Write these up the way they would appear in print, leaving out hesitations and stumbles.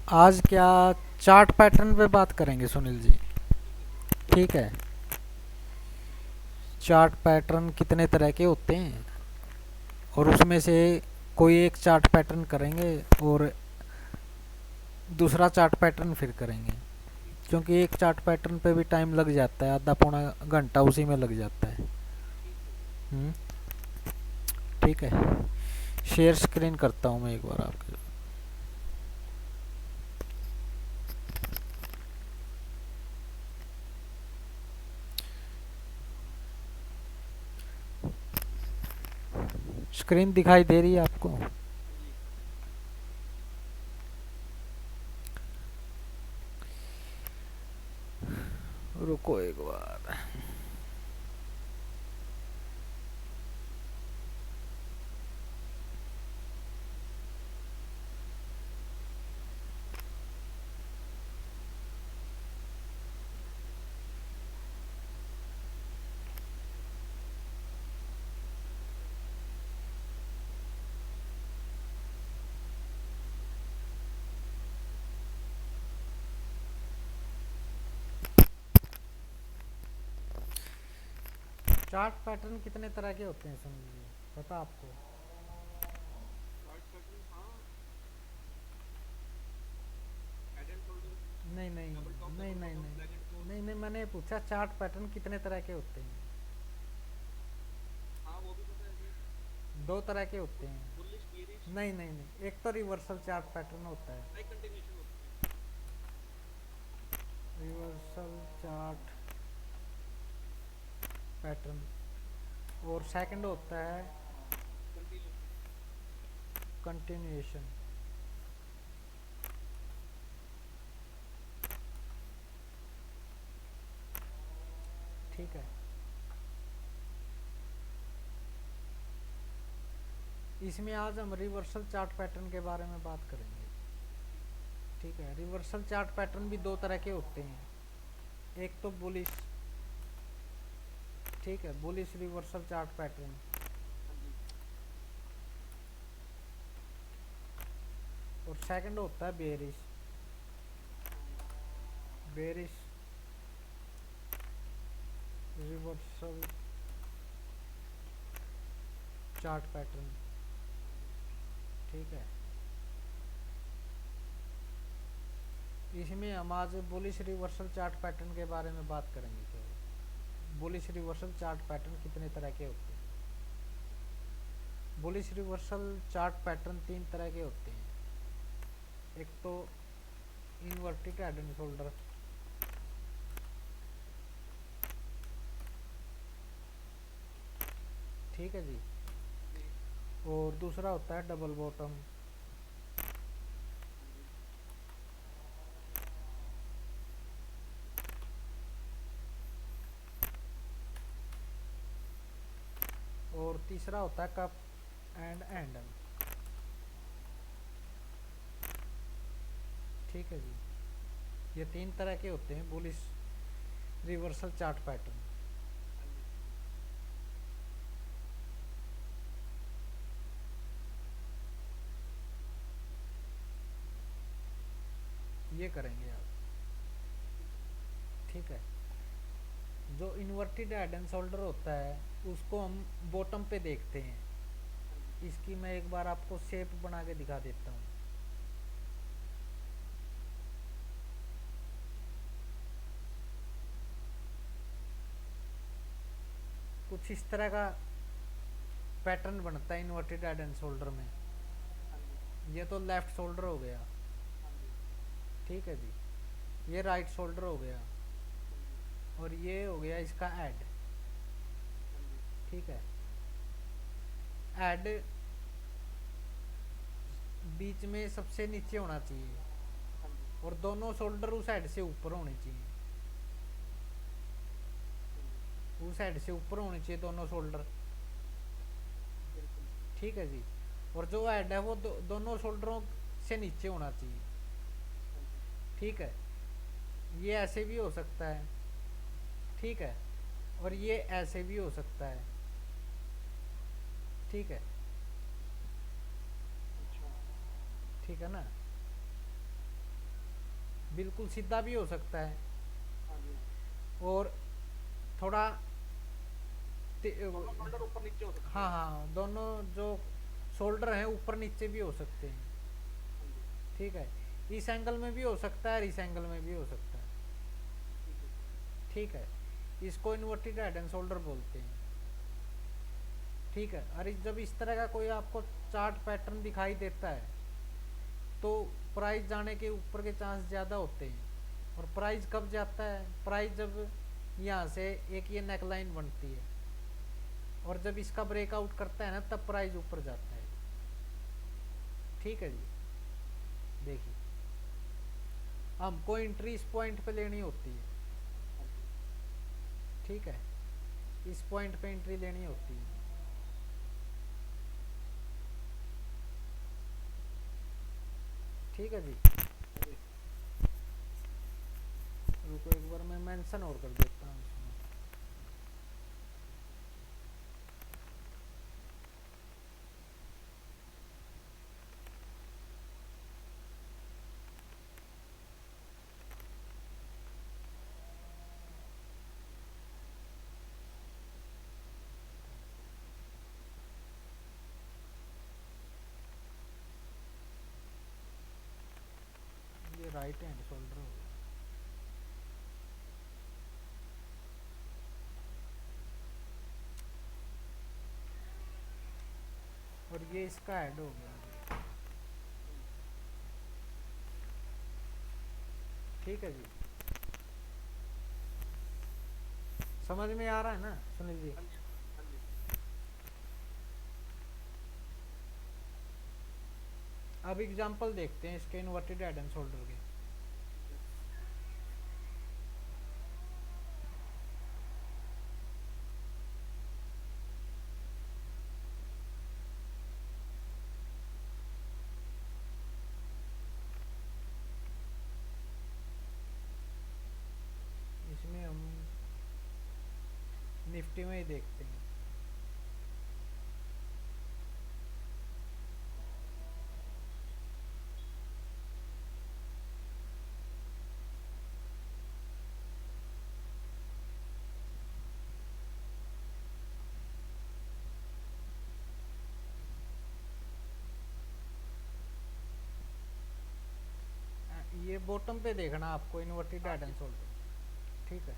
आज क्या chart pattern पे बात करेंगे सुनील जी? ठीक है। चार्ट पैटर्न कितने तरह के होते हैं और उसमें से कोई एक चार्ट पैटर्न करेंगे और दूसरा चार्ट पैटर्न फिर करेंगे, क्योंकि एक चार्ट पैटर्न पे भी टाइम लग जाता है, आधा पौना घंटा उसी में लग जाता है। हम्म। ठीक है। शेयर स्क्रीन करता हूँ मैं एक बार आपके। स्क्रीन दिखाई दे रही है आपको? रुको एक बार। चार्ट पैटर्न कितने तरह के होते हैं सुनील जी, पता आपको? नहीं नहीं नहीं नहीं नहीं नहीं नहीं, मैंने पूछा चार्ट पैटर्न कितने तरह के होते हैं। दो तरह के होते हैं। नहीं नहीं नहीं, एक तो रिवर्सल चार्ट पैटर्न होता है। Reversal chart pattern. और सेकंड होता है कंटिन्यूएशन। ठीक है। इसमें आज हम रिवर्सल चार्ट पैटर्न के बारे में बात करेंगे। ठीक है। रिवर्सल चार्ट पैटर्न भी दो तरह के होते हैं। एक तो बुलिश। ठीक है, बुलिश रिवर्सल चार्ट पैटर्न। और सेकंड होता है bearish. Bearish reversal chart pattern. ठीक है। इसमें हम आज बुलिश रिवर्सल चार्ट पैटर्न के बारे में बात करेंगे। तो बुलिश रिवर्सल चार्ट पैटर्न कितने तरह के होते हैं? बुलिश रिवर्सल चार्ट पैटर्न तीन तरह के होते हैं। एक तो इनवर्टेड हेड एंड शोल्डर। ठीक है जी। और दूसरा होता है डबल बॉटम। और तीसरा होता है कप एंड हैंडल। ठीक है जी। ये तीन तरह के होते हैं बुलिश रिवर्सल चार्ट पैटर्न। ये करेंगे आप। ठीक है। जो इन्वर्टेड हेड एंड शोल्डर होता है उसको हम बॉटम पे देखते हैं। इसकी मैं एक बार आपको शेप बना के दिखा देता हूँ। कुछ इस तरह का पैटर्न बनता है इन्वर्टेड हेड एंड शोल्डर में। ये तो लेफ्ट शोल्डर हो गया। ठीक है जी। ये राइट शोल्डर हो गया। और ये हो गया इसका हेड। ठीक है। हेड बीच में सबसे नीचे होना चाहिए और दोनों शोल्डर उस हेड से ऊपर होने चाहिए। उस हेड से ऊपर होने चाहिए दोनों शोल्डर। ठीक है जी। और जो हेड है वो दोनों शोल्डरों से नीचे होना चाहिए। ठीक है। ये ऐसे भी हो सकता है। ठीक है। और ये ऐसे भी हो सकता है। ठीक है। ठीक है ना? बिल्कुल सीधा भी हो सकता है हाँ जी। और थोड़ा दोनों शोल्डर ऊपर नीचे हो सकते हाँ हैं। हाँ, दोनों जो शोल्डर हैं ऊपर नीचे भी हो सकते हैं। हाँ जी। ठीक है, इस एंगल में भी हो सकता है और इस एंगल में भी हो सकता है। ठीक है सर। ठीक है, इसको इन्वर्टेड हेड एंड शोल्डर बोलते हैं। ठीक है, और जब इस तरह का कोई आपको चार्ट पैटर्न दिखाई देता है तो प्राइस जाने के ऊपर के चांस ज़्यादा होते हैं। और प्राइस कब जाता है? प्राइस जब यहाँ से एक ये नेकलाइन बनती है और जब इसका ब्रेकआउट करता है ना तब प्राइस ऊपर जाता है। ठीक है जी, देखिए हमको एंट्री इस पॉइंट पे लेनी होती है। हाँ जी। ठीक है, इस पॉइंट पे एंट्री लेनी होती है। ठीक है जी, हाँ जी। रुको एक बार मैं मेंशन और कर देता हूँ इसमें। ये राइट हैंड शोल्डर हो गया और ये इसका हेड हो गया। ठीक है जी, समझ में आ रहा है ना सुनील जी? हाँ जी। हाँ जी। अब एग्जांपल देखते हैं इसके इन्वर्टेड हेड एंड शोल्डर के। ठीक है। इसमें हम निफ्टी में ही देखते हैं। ये बॉटम पे देखना आपको इन्वर्टेड हाँ हेड जी। And shoulder. ठीक है,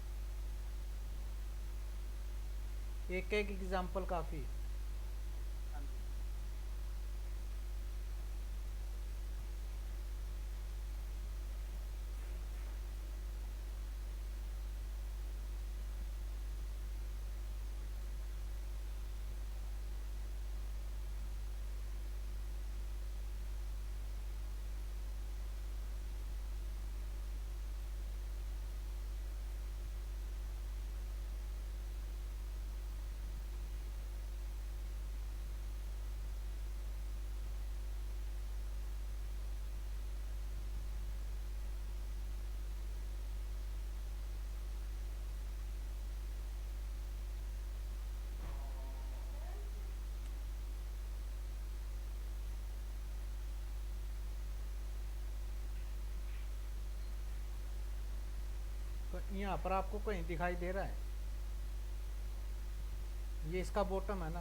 एक एक एग्जांपल काफ़ी है। हाँ जी। तो यहाँ पर आपको कहीं दिखाई दे रहा है? ये इसका बॉटम है ना,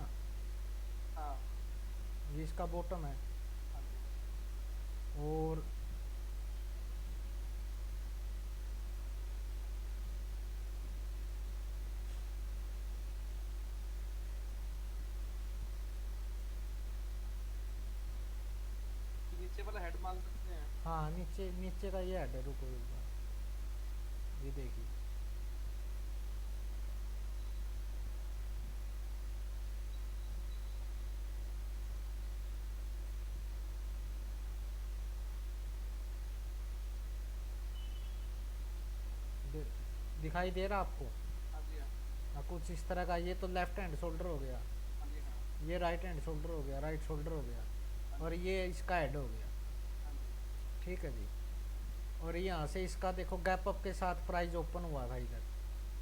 हाँ। ये इसका बॉटम है। हाँ जी। और ये नीचे वाला हेड मान सकते हैं। हाँ, नीचे नीचे का ये हेड है। रुको एक बार, ये देखिए, दिखाई दे रहा आपको? हाँ जी। हाँ। कुछ इस तरह का। ये तो लेफ्ट हैंड शोल्डर हो गया, हाँ जी। हाँ। ये राइट हैंड शोल्डर हो गया, राइट शोल्डर हो गया, हाँ और जी। ये इसका हेड हो गया। हाँ जी। ठीक है जी, और यहाँ से इसका देखो गैप अप के साथ प्राइस ओपन हुआ था इधर,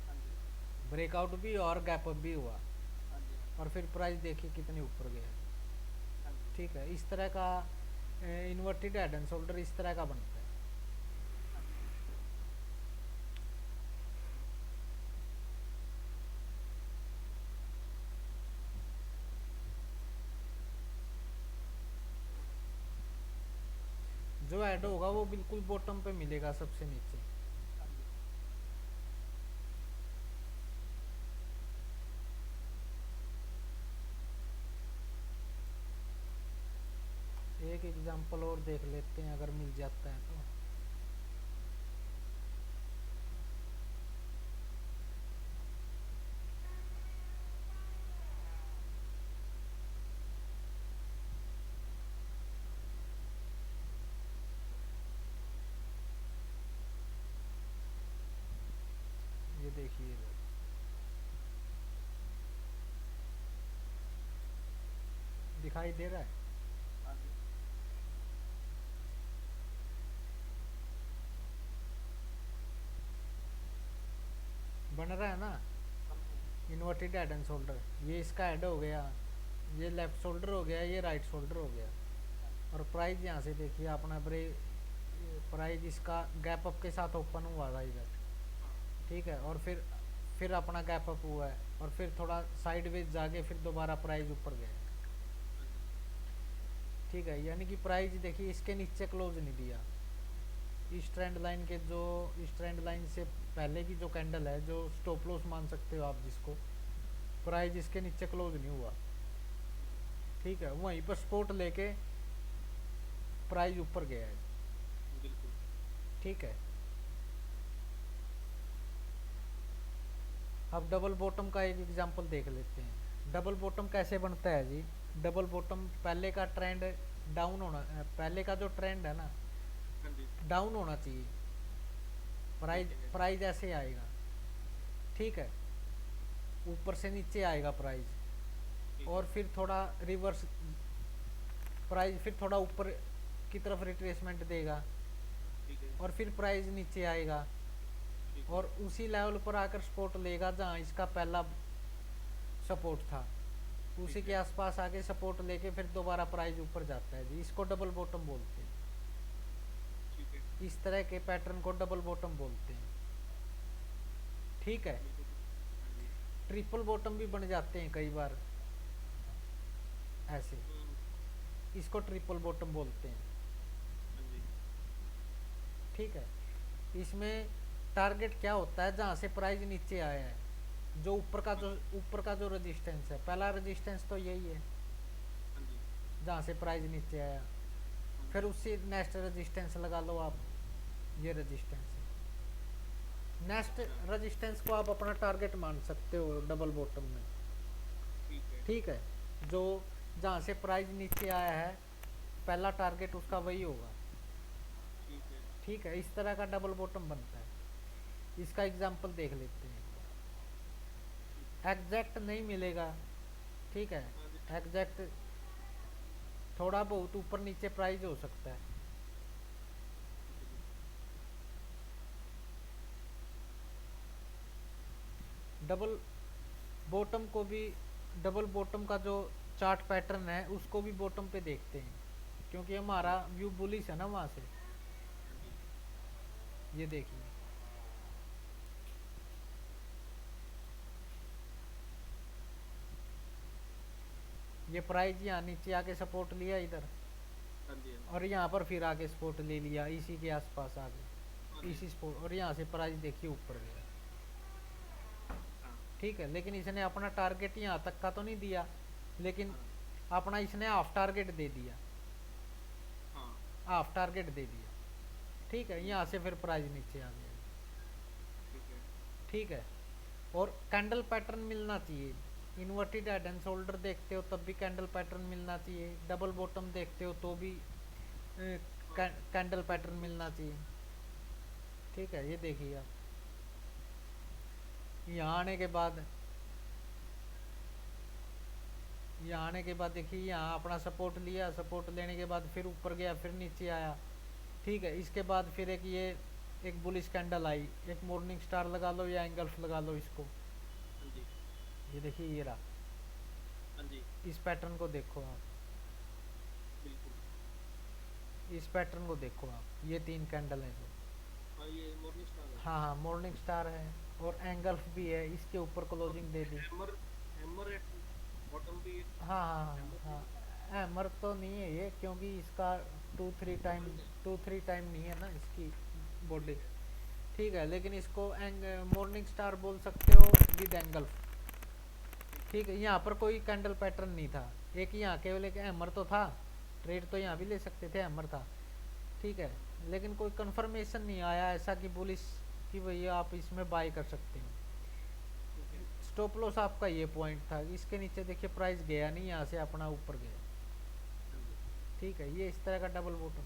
हाँ जी। ब्रेकआउट भी और गैप अप भी हुआ, हाँ जी। और फिर प्राइस देखिए कितनी ऊपर गया। हाँ जी। ठीक है, इस तरह का इन्वर्टेड हेड एंड शोल्डर इस तरह का बनता है। हाँ जी। जो ऐड होगा वो बिल्कुल बॉटम पे मिलेगा सबसे नीचे। हाँ जी। एक एग्जांपल और देख लेते हैं अगर मिल जाता है तो। ये देखिए इधर दिखाई दे रहा है। हाँ जी। बन रहा है ना। बन रहा है। इन्वर्टेड हेड एंड शोल्डर, ये इसका हेड हो गया, ये लेफ्ट शोल्डर हो गया, ये राइट शोल्डर हो गया। हाँ जी। और प्राइस यहाँ से देखिए अपना प्राइस इसका गैप अप के साथ ओपन हुआ था इधर। हाँ। ठीक है, और फिर अपना गैप अप हुआ है और फिर थोड़ा साइडवेज जाके फिर दोबारा प्राइस ऊपर गया। हाँ जी। ठीक है, यानी कि प्राइस देखिए इसके नीचे क्लोज नहीं दिया। इस ट्रेंड लाइन के जो, इस ट्रेंड लाइन से पहले की जो कैंडल है, जो स्टॉप लॉस मान सकते हो आप जिसको, प्राइस इसके नीचे क्लोज नहीं हुआ। हाँ जी। ठीक है, वहीं पर सपोर्ट लेके प्राइस ऊपर गया है। बिल्कुल। ठीक है, अब डबल बॉटम का एक एग्जांपल देख लेते हैं। डबल बॉटम कैसे बनता है जी? डबल बॉटम पहले का ट्रेंड डाउन होना, पहले का जो ट्रेंड है ना हाँ जी। डाउन होना चाहिए। प्राइस ठीक है। प्राइस ऐसे आएगा। ठीक है, ऊपर से नीचे आएगा प्राइस, ठीक और है। फिर थोड़ा रिवर्स प्राइस, फिर थोड़ा ऊपर की तरफ रिट्रेसमेंट देगा, ठीक है। और फिर प्राइस नीचे आएगा, ठीक है। और उसी लेवल पर आकर सपोर्ट लेगा जहाँ इसका पहला सपोर्ट था, उसी ठीक के है। आसपास आके सपोर्ट लेके फिर दोबारा प्राइस ऊपर जाता है जी। इसको डबल बॉटम बोलते हैं। ठीक है। इस तरह के पैटर्न को डबल बॉटम बोलते हैं। ठीक है, बिल्कुल। हाँ जी। ट्रिपल बॉटम भी बन जाते हैं कई बार ऐसे, हम्म। इसको ट्रिपल बॉटम बोलते हैं। हाँ जी। ठीक है, इसमें टारगेट क्या होता है? जहाँ से प्राइस नीचे आया है, जो हाँ। ऊपर का जो रेजिस्टेंस है, पहला रेजिस्टेंस तो यही है हाँ जी। जहाँ से प्राइस नीचे आया। हाँ फिर जी। उससे नेक्स्ट रेजिस्टेंस लगा लो आप, ये रेजिस्टेंस है। नेक्स्ट अच्छा। रेजिस्टेंस को आप अपना टारगेट मान सकते हो डबल बॉटम में। ठीक है। ठीक है, जो जहाँ से प्राइस नीचे आया है पहला टारगेट उसका वही होगा। ठीक है। ठीक है, इस तरह का डबल बॉटम बनता है। इसका एग्जांपल देख लेते हैं। ठीक है। एग्जैक्ट नहीं मिलेगा, ठीक है, हाँ जी। एग्जैक्ट थोड़ा बहुत ऊपर नीचे प्राइस हो सकता है। ठीक है जी। डबल बॉटम को भी, डबल बॉटम का जो चार्ट पैटर्न है उसको भी बॉटम पे देखते हैं, क्योंकि हाँ हमारा जी। व्यू बुलिश है ना वहाँ से। हाँ जी। ये देखिए, ये प्राइस यहाँ नीचे आके सपोर्ट लिया इधर, हाँ जी। हाँ जी। और यहाँ पर फिर आके सपोर्ट ले लिया इसी के आसपास हाँ आगे, जी। इसी सपोर्ट, और यहाँ से प्राइस देखिए ऊपर गया। हाँ। ठीक है, लेकिन इसने अपना टारगेट यहाँ तक का तो नहीं दिया, लेकिन हाँ। अपना इसने हाफ टारगेट दे दिया, हाँ। हाफ टारगेट दे दिया। ठीक है, जी। यहाँ से फिर प्राइस नीचे आ गया। ठीक है। ठीक है, और कैंडल पैटर्न मिलना चाहिए। इन्वर्टेड हेड एंड शोल्डर देखते हो तब भी कैंडल पैटर्न मिलना चाहिए, डबल बॉटम देखते हो तो भी हाँ। कैंडल पैटर्न मिलना चाहिए। ठीक है, ये देखिए आप, यहाँ आने के बाद, यहाँ आने के बाद देखिए यहाँ अपना सपोर्ट लिया, सपोर्ट लेने के बाद फिर ऊपर गया, फिर नीचे आया। ठीक है, इसके बाद फिर एक ये एक बुलिश कैंडल आई, एक मॉर्निंग स्टार लगा लो या एंगल्फ लगा लो इसको। हाँ जी। ये देखिए ये रहा, हाँ जी। इस पैटर्न को देखो आप, बिल्कुल। इस पैटर्न को देखो आप, ये तीन कैंडल हैं जो, हाँ, ये मॉर्निंग स्टार है। हाँ हाँ मॉर्निंग स्टार है, और एंगल्फ भी है, इसके ऊपर और closing they the. Hammer, hammer at bottom भी हाँ हाँ हैमर हाँ भी। हाँ, हैमर तो नहीं है ये, क्योंकि इसका टू थ्री टाइम नहीं है ना इसकी बॉडी। ठीक है, लेकिन इसको मॉर्निंग स्टार बोल सकते हो विद एंगल। ठीक है, यहाँ पर कोई कैंडल पैटर्न नहीं था, एक यहाँ केवल एक हैमर तो था, ट्रेड तो यहाँ भी ले सकते थे, हैमर था। ठीक है, लेकिन कोई कंफर्मेशन नहीं आया ऐसा कि पुलिस कि भैया आप इसमें बाय कर सकते हो। स्टॉप लॉस आपका ये पॉइंट था, इसके नीचे देखिए प्राइस गया नहीं, यहाँ से अपना ऊपर गया। ठीक है, ये इस तरह का डबल बॉटम।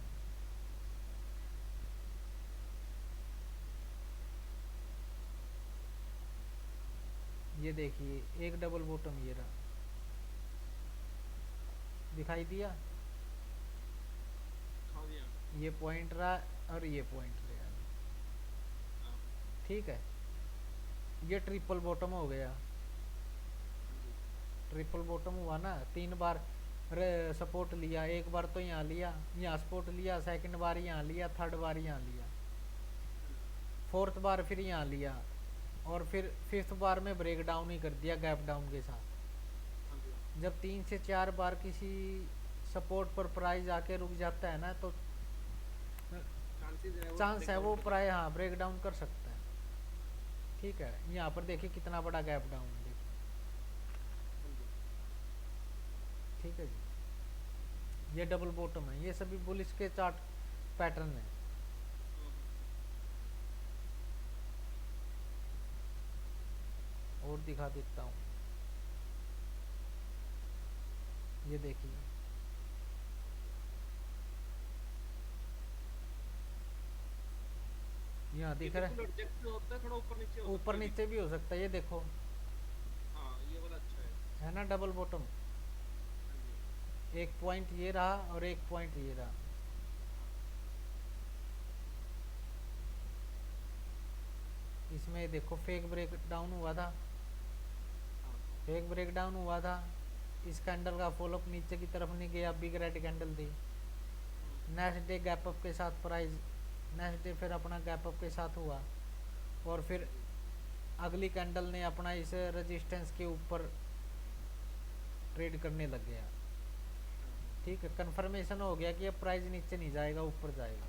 ये देखिए एक डबल बॉटम ये रहा, दिखाई दिया, हाँ जी, हाँ। ये पॉइंट रहा और ये पॉइंट रहा। हाँ, ठीक है, ये ट्रिपल बॉटम हो गया। हाँ जी, ट्रिपल बॉटम हुआ ना, 3 बार सपोर्ट लिया, एक बार तो यहाँ लिया, यहाँ सपोर्ट लिया, सेकंड बार यहाँ लिया, थर्ड बार यहाँ लिया, फोर्थ बार फिर यहाँ लिया, और फिर फिफ्थ बार में ब्रेक डाउन ही कर दिया गैप डाउन के साथ। हाँ जी, हाँ। जब 3 से 4 बार किसी सपोर्ट पर प्राइस आके रुक जाता है ना, तो चांस है वो प्राइस हाँ ब्रेक डाउन कर सकता है। ठीक है, यहाँ पर देखिए कितना बड़ा गैप डाउन देखिए। ठीक है जी, ये डबल बॉटम है, ये सभी बुलिश के चार्ट पैटर्न है। और दिखा देता हूँ, ये देखिए यहाँ दिख रहा है, होता है, थोड़ा ऊपर नीचे हो ऊपर सकता है नीचे भी हो सकता है, ये देखो हाँ, ये वाला अच्छा है ना डबल बॉटम। हाँ जी, एक पॉइंट ये रहा और एक पॉइंट ये रहा। इसमें देखो फेक ब्रेक डाउन हुआ था, हाँ, फेक ब्रेक डाउन हुआ था, इस कैंडल का फॉलोअप नीचे की तरफ नहीं गया, बिग रेड कैंडल थी। नेक्स्ट डे गैप अप के साथ प्राइस, नेक्स्ट डे फिर अपना गैप अप के साथ हुआ, और फिर अगली कैंडल ने अपना इस रेजिस्टेंस के ऊपर ट्रेड करने लग गया। ठीक है, कंफर्मेशन हो गया कि अब प्राइस नीचे नहीं जाएगा, ऊपर जाएगा।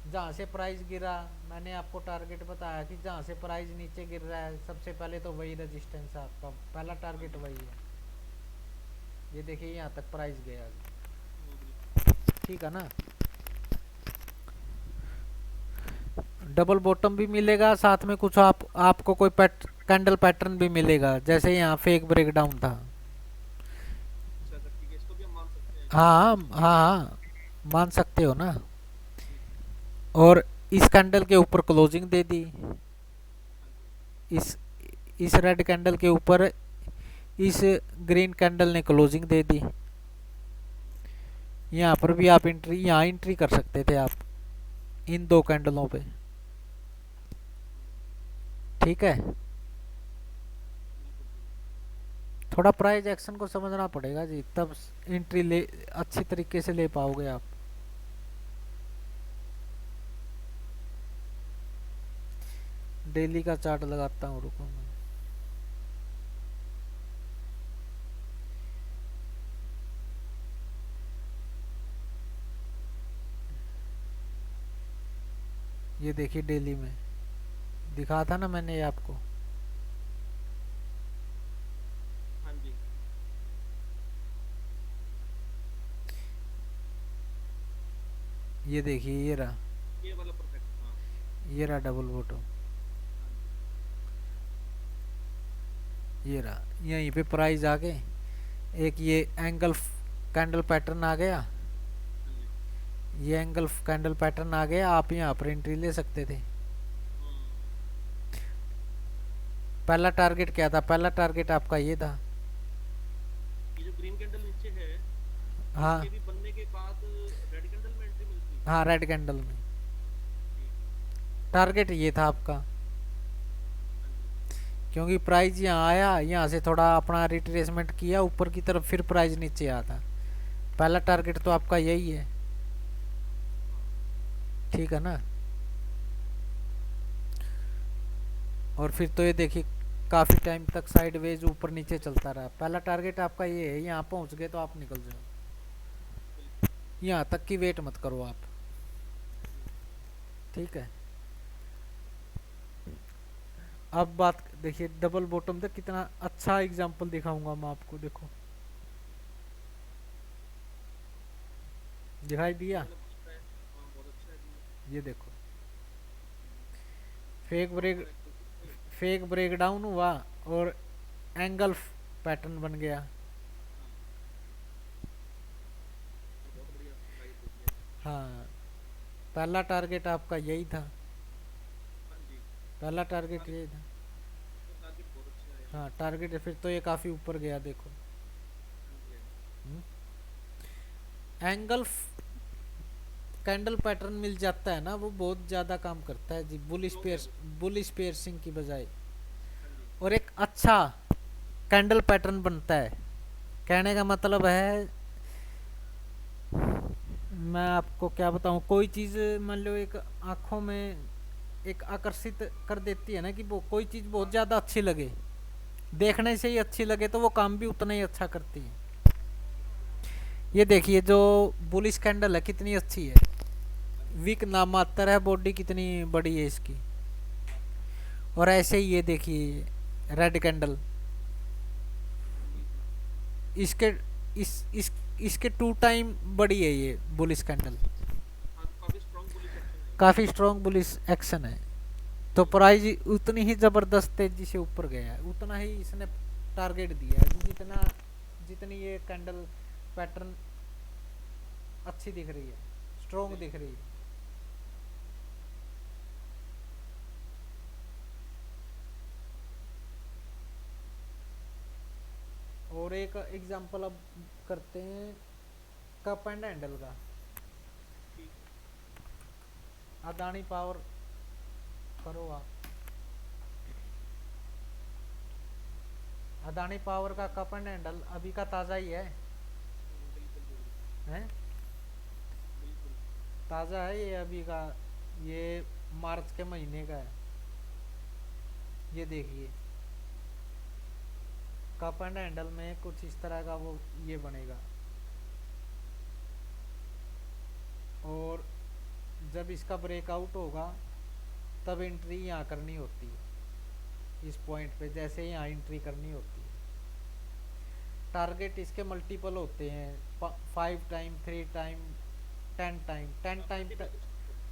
जहाँ से प्राइस गिरा, मैंने आपको टारगेट बताया कि जहाँ से प्राइस नीचे गिर रहा है सबसे पहले तो वही रेजिस्टेंस है आपका, पहला टारगेट वही है। ये देखिए यहाँ तक प्राइस गया, ठीक है ना। डबल बॉटम भी मिलेगा, साथ में कुछ आपको कोई कैंडल पैटर्न भी मिलेगा, जैसे यहाँ फेक ब्रेक डाउन था। अच्छा अच्छा, ठीक है, इसको भी हम मान सकते हैं। हाँ हाँ हाँ, मान सकते हो ना। और इस कैंडल के ऊपर क्लोजिंग दे दी, हाँ जी, इस इस रेड कैंडल के ऊपर इस ग्रीन कैंडल ने क्लोजिंग दे दी। यहाँ पर भी आप एंट्री, यहाँ एंट्री कर सकते थे आप इन दो कैंडलों पे। ठीक है, बिल्कुल बिल्कुल। थोड़ा प्राइस एक्शन को समझना पड़ेगा जी, तब एंट्री ले अच्छी तरीके से ले पाओगे आप। डेली का चार्ट लगाता हूँ, रुको मैं। ये देखिए डेली में दिखा था ना मैंने ये आपको। हाँ जी, ये देखिए ये रहा, ये वाला परफेक्ट, हाँ। ये रहा डबल बॉटम, हाँ जी, ये रहा। यहीं पे प्राइस आ गए, एक ये एंगल कैंडल पैटर्न आ गया, हाँ जी। ये एंगल कैंडल पैटर्न आ गया, आप यहाँ पर एंट्री ले सकते थे। पहला टारगेट क्या था, पहला टारगेट आपका ये था। ये जो ग्रीन कैंडल नीचे है, हाँ इसके भी बनने के बाद रेड कैंडल में एंट्री मिलती है। हाँ, रेड कैंडल में ठीक है। टारगेट ये था आपका, हाँ जी, क्योंकि प्राइस यहाँ आया, यहाँ से थोड़ा अपना रिट्रेसमेंट किया ऊपर की तरफ, फिर प्राइस नीचे आता। पहला टारगेट तो आपका यही है, हाँ। ठीक है ना। और फिर तो ये देखिए काफ़ी टाइम तक साइडवेज ऊपर नीचे चलता रहा। पहला टारगेट आपका ये है, यहाँ पहुँच गए तो आप निकल जाओ। बिल्कुल। यहाँ तक की वेट मत करो आप। ठीक है। अब बात देखिए डबल बॉटम तक, कितना अच्छा एग्जांपल दिखाऊंगा मैं आपको, देखो दिखाई ये दिया। वाला बहुत अच्छा है। हाँ बहुत अच्छा है जी। ये देखो फेक ब्रेक, प्रॉपर एंगल पे फेक ब्रेक डाउन हुआ और एंगल पैटर्न बन गया। हाँ और बहुत बढ़िया प्राइस दे दिया। हाँ, पहला टारगेट आपका यही था, हाँ जी। पहला टारगेट टारगेट, यही था। वो टारगेट बहुत अच्छा है। हाँ टारगेट फिर तो ये काफी ऊपर गया देखो। हाँ जी हाँ जी। एंगल कैंडल पैटर्न मिल जाता है ना, वो बहुत ज्यादा काम करता है जी, स्ट्रॉन्ग है वो। बुलिश पेयर्सिंग की बजाय। हाँ जी। और एक अच्छा कैंडल पैटर्न बनता है। कहने का मतलब है, मैं आपको क्या बताऊं, कोई चीज मान लो एक आंखों में एक आकर्षित कर देती है ना, कि वो कोई चीज बहुत हाँ ज्यादा अच्छी लगे, हाँ जी। देखने से ही अच्छी लगे, तो वो काम भी उतना ही अच्छा करती है। ये देखिए जो बुलिश कैंडल है कितनी अच्छी है, हाँ जी। वीक ना मात्र है, बॉडी कितनी बड़ी है इसकी। हाँ और ऐसे ही ये देखिए रेड कैंडल, बिल्कुल। इसके इस इसके 2 टाइम बड़ी है ये बुलिश कैंडल, हाँ तो काफी स्ट्रॉन्ग बुलिश एक्शन है ये। काफी स्ट्रॉन्ग बुलिश एक्शन है। तो जी। प्राइस उतनी ही जबरदस्त तेजी से ऊपर गया है, उतना ही इसने टारगेट दिया है, जितना जितनी ये कैंडल पैटर्न अच्छी दिख रही है, स्ट्रॉन्ग जी। दिख रही है। और एक एग्जांपल अब करते हैं कप एंड हैंडल का। ठीक है। अदानी पावर करो आप, अदानी पावर का कप एंड हैंडल अभी का ताज़ा ही है, बिल्कुल बिल्कुल। हैं? बिल्कुल। ताज़ा है ये अभी का, ये मार्च के महीने का है। ये देखिए कप एंड हैंडल में कुछ इस तरह का वो ये बनेगा, और जब इसका ब्रेकआउट होगा तब एंट्री यहाँ करनी होती है, इस पॉइंट पे जैसे यहाँ एंट्री करनी होती है। टारगेट इसके मल्टीपल होते हैं, 5 टाइम, 3 टाइम, 10 टाइम, टेन हाँ टाइम मल्टीपल कुछ।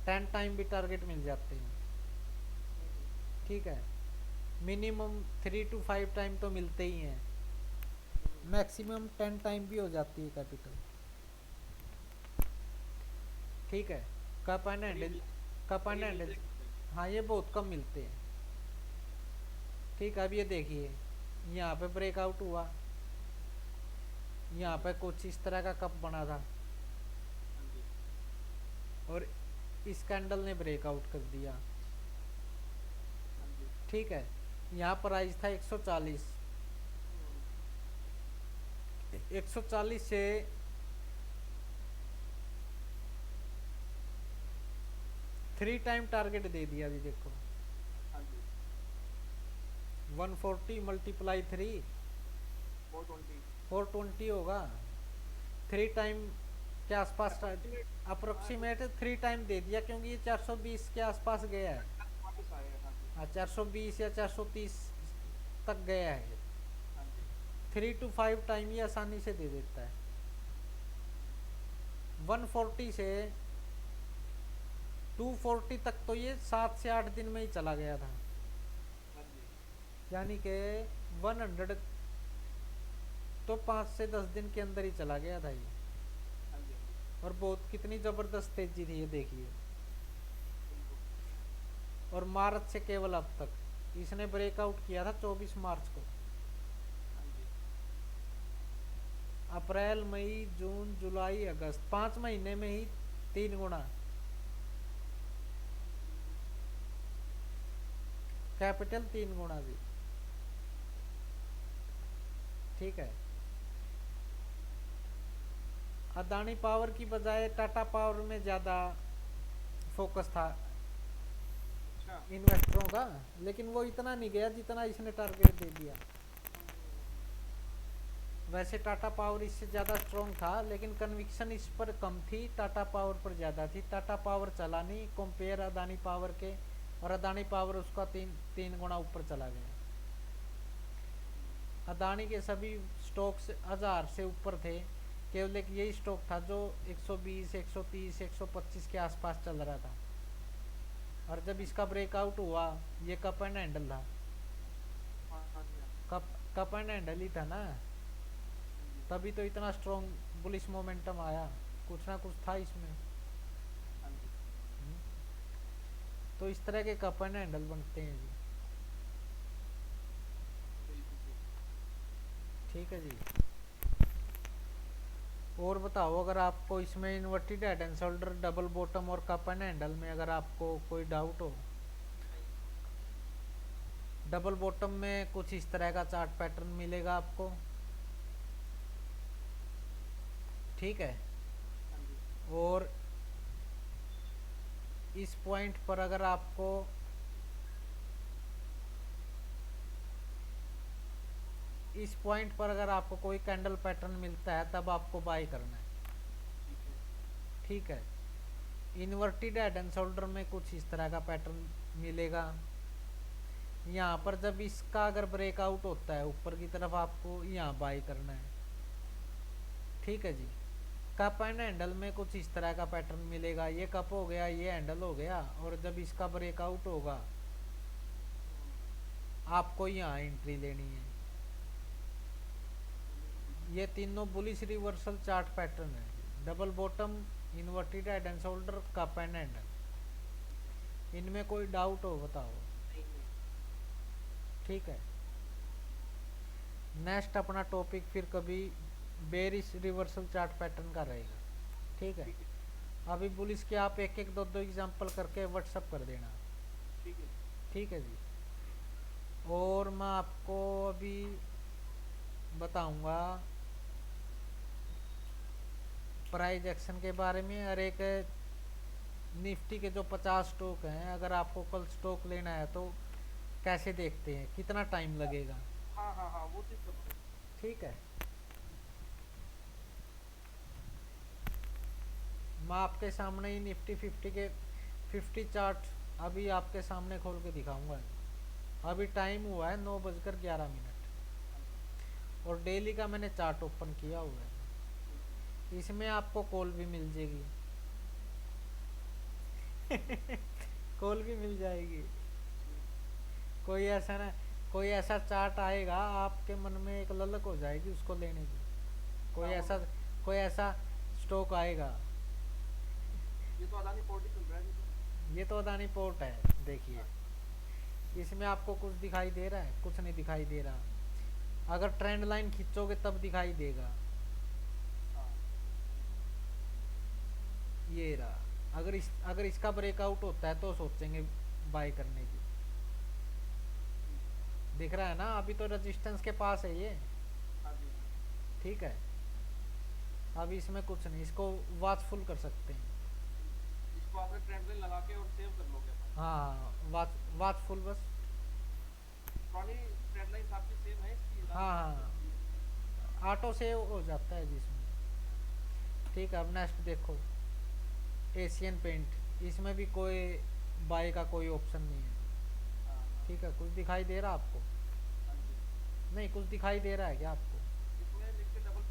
10 टाइम भी टारगेट मिल जाते हैं। ठीक है, मिनिमम 3 to 5 टाइम तो मिलते ही हैं, मैक्सिमम 10 टाइम भी हो जाती है कैपिटल। ठीक है, कप एंड और ये हैंडल, मिल कप और एंड ये हैंडल, मिलते हैं। हाँ ये बहुत कम मिलते हैं। ठीक है, अब ये देखिए यहाँ पे ब्रेकआउट हुआ, हाँ यहाँ जी पे कुछ इस तरह का कप बना था, हाँ जी और इस कैंडल ने ब्रेकआउट कर दिया। हाँ जी। ठीक है, यहाँ प्राइस था 140, 140 से 3 टाइम टारगेट दे दिया अभी देखो, हाँ जी 140 मल्टीप्लाई 3, 420। 420 होगा। 3 टाइम के आसपास अप्रोक्सीमेट। हाँ वो अप्रोक्सीमेट 3 टाइम दे दिया, क्योंकि ये 420 के आसपास गया है। वापस आए हैं। हाँ जी हाँ 420 या 430 तक गया है। हाँ जी 3 to 5 टाइम ये आसानी से दे देता है। 140 से 240 तक तो ये 7 से 8 दिन में ही चला गया था, हाँ जी यानी कि 100 तो 5 से 10 दिन के अंदर ही चला गया था ये। हाँ जी हाँ जी। और बहुत कितनी ज़बरदस्त तेजी थी ये देखिए। बिल्कुल। और मार्च से केवल अब तक इसने ब्रेकआउट किया था 24 मार्च को, हाँ जी अप्रैल मई जून जुलाई अगस्त 5 महीने में ही 3 गुना कैपिटल, 3 गुना जी। ठीक है, अदानी पावर की बजाय टाटा पावर में ज़्यादा फोकस था अच्छा। इन्वेस्टरों का, लेकिन वो इतना नहीं गया जितना इसने टारगेट दे दिया। वैसे टाटा पावर इससे ज़्यादा स्ट्रॉन्ग था, लेकिन कन्विक्शन इस पर कम थी, टाटा पावर पर ज़्यादा थी। टाटा पावर चला नहीं कंपेयर अदानी पावर के, और अदानी पावर उसका तीन तीन गुना ऊपर चला गया। अदानी के सभी स्टॉक्स 1000 से ऊपर थे, केवल एक यही स्टॉक था जो 120, 130, 125 के आसपास चल रहा था। और जब इसका ब्रेकआउट हुआ, ये कप एंड हैंडल था, हाँ हाँ जी, हाँ कप एंड हैंडल ही था ना, जी, तभी तो इतना स्ट्रॉन्ग बुलिश मोमेंटम आया, कुछ ना कुछ था इसमें। हाँ जी। हम्म, तो इस तरह के कप एंड हैंडल बनते हैं जी। बिल्कुल सही। ठीक है जी। और बताओ, अगर आपको इसमें inverted head and shoulder, double bottom और कप एंड हैंडल में अगर आपको कोई डाउट हो। डबल बॉटम में कुछ इस तरह का चार्ट पैटर्न मिलेगा आपको, ठीक है। हाँ जी, और इस पॉइंट पर अगर आपको इस पॉइंट पर अगर आपको कोई कैंडल पैटर्न मिलता है, तब आपको बाय करना है, ठीक है। ठीक है। इन्वर्टेड हेड एंड शोल्डर में कुछ इस तरह का पैटर्न मिलेगा। यहाँ पर जब इसका अगर ब्रेकआउट होता है ऊपर की तरफ, आपको यहाँ बाय करना है, ठीक है जी। कप एंड हैंडल में कुछ इस तरह का पैटर्न मिलेगा, ये कप हो गया, ये हैंडल हो गया, और जब इसका ब्रेकआउट होगा, आपको यहाँ एंट्री लेनी है। ये तीनों बुलिश रिवर्सल चार्ट पैटर्न है, double bottom, inverted head and shoulder, cup and handle. इनमें कोई डाउट हो बताओ, नहीं नहीं। ठीक है। नेक्स्ट अपना टॉपिक फिर कभी बेरिश रिवर्सल चार्ट पैटर्न का रहेगा, ठीक है। ठीक है। अभी बुलिश के आप एक एक दो दो एग्जांपल करके व्हाट्सअप कर देना, ठीक है। ठीक है जी। और मैं आपको अभी बताऊंगा प्राइज एक्शन के बारे में, और एक निफ्टी के जो 50 स्टॉक हैं, अगर आपको कल स्टॉक लेना है तो कैसे देखते हैं, कितना टाइम लगेगा, हाँ हाँ हाँ, वो चीज़ बताओ। ठीक है। मैं आपके सामने ही निफ्टी 50 के 50 चार्ट अभी आपके सामने खोल के दिखाऊंगा। अभी टाइम हुआ है 9:11, और डेली का मैंने चार्ट ओपन किया हुआ है। इसमें आपको कॉल भी मिल जाएगी कॉल भी मिल जाएगी। कोई ऐसा ना, कोई ऐसा चार्ट आएगा आपके मन में एक ललक हो जाएगी उसको लेने की, कोई ऐसा स्टॉक आएगा। ये तो अदानी पोर्ट ही चल रहा है जी। ये तो अदानी पोर्ट है, देखिए इसमें आपको कुछ दिखाई दे रहा है, कुछ नहीं दिखाई दे रहा। अगर ट्रेंड लाइन खींचोगे तब दिखाई देगा, हाँ ये रहा। अगर इसका ब्रेकआउट होता है तो सोचेंगे बाय करने की। दिख रहा है ना, अभी तो रेजिस्टेंस के पास है ये, हाँ जी। ठीक है। अभी इसमें कुछ नहीं, इसको वॉचफुल कर सकते हैं। इसको आपने ट्रेंड लाइन लगा के और सेव कर लोगे अपन। हाँ, वॉचफुल बस। पुरानी ट्रेंड लाइन आपकी सेम है इसकी हाँ अदानी हाँ, की? ऑटो सेव हो जाता है जिसमें, ठीक है। अब नेक्स्ट देखो, एशियन पेंट, इसमें भी कोई बाय का कोई ऑप्शन नहीं है, हाँ हाँ ठीक है। कुछ दिखाई दे रहा आपको? हाँ जी। नहीं, कुछ दिखाई दे रहा है क्या आपको? इसमें नीचे डबल।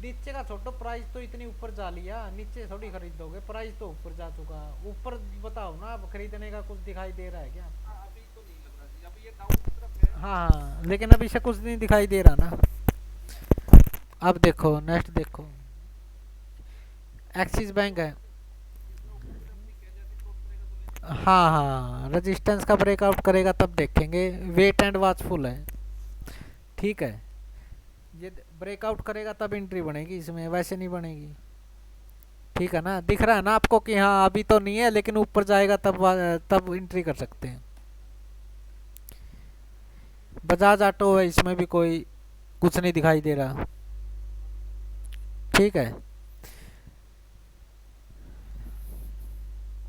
नीचे का छोटो, प्राइस तो इतनी ऊपर जा लिया, नीचे थोड़ी खरीदोगे, प्राइस तो ऊपर जा चुका। ऊपर बताओ ना, अब खरीदने का कुछ दिखाई दे रहा है क्या? हाँ, अभी तो नहीं लग रहा जी, अभी ये डाउन की तरफ है। हाँ हाँ, लेकिन अभी से कुछ नहीं दिखाई दे रहा ना। अब देखो, नेक्स्ट देखो, एक्सिस बैंक है। इसमें ऊपर की तरफ नहीं कह जैसे क्रॉस करेगा तो लेना। हाँ हाँ, रेजिस्टेंस का ब्रेकआउट करेगा तब देखेंगे, वेट एंड वॉचफुल है, ठीक है। ये ब्रेकआउट करेगा तब एंट्री बनेगी इसमें, वैसे नहीं बनेगी, ठीक है ना। दिख रहा है ना आपको कि हाँ अभी तो नहीं है, लेकिन ऊपर जाएगा तब एंट्री कर सकते हैं। बजाज ऑटो है, इसमें भी कोई कुछ नहीं दिखाई दे रहा, ठीक है।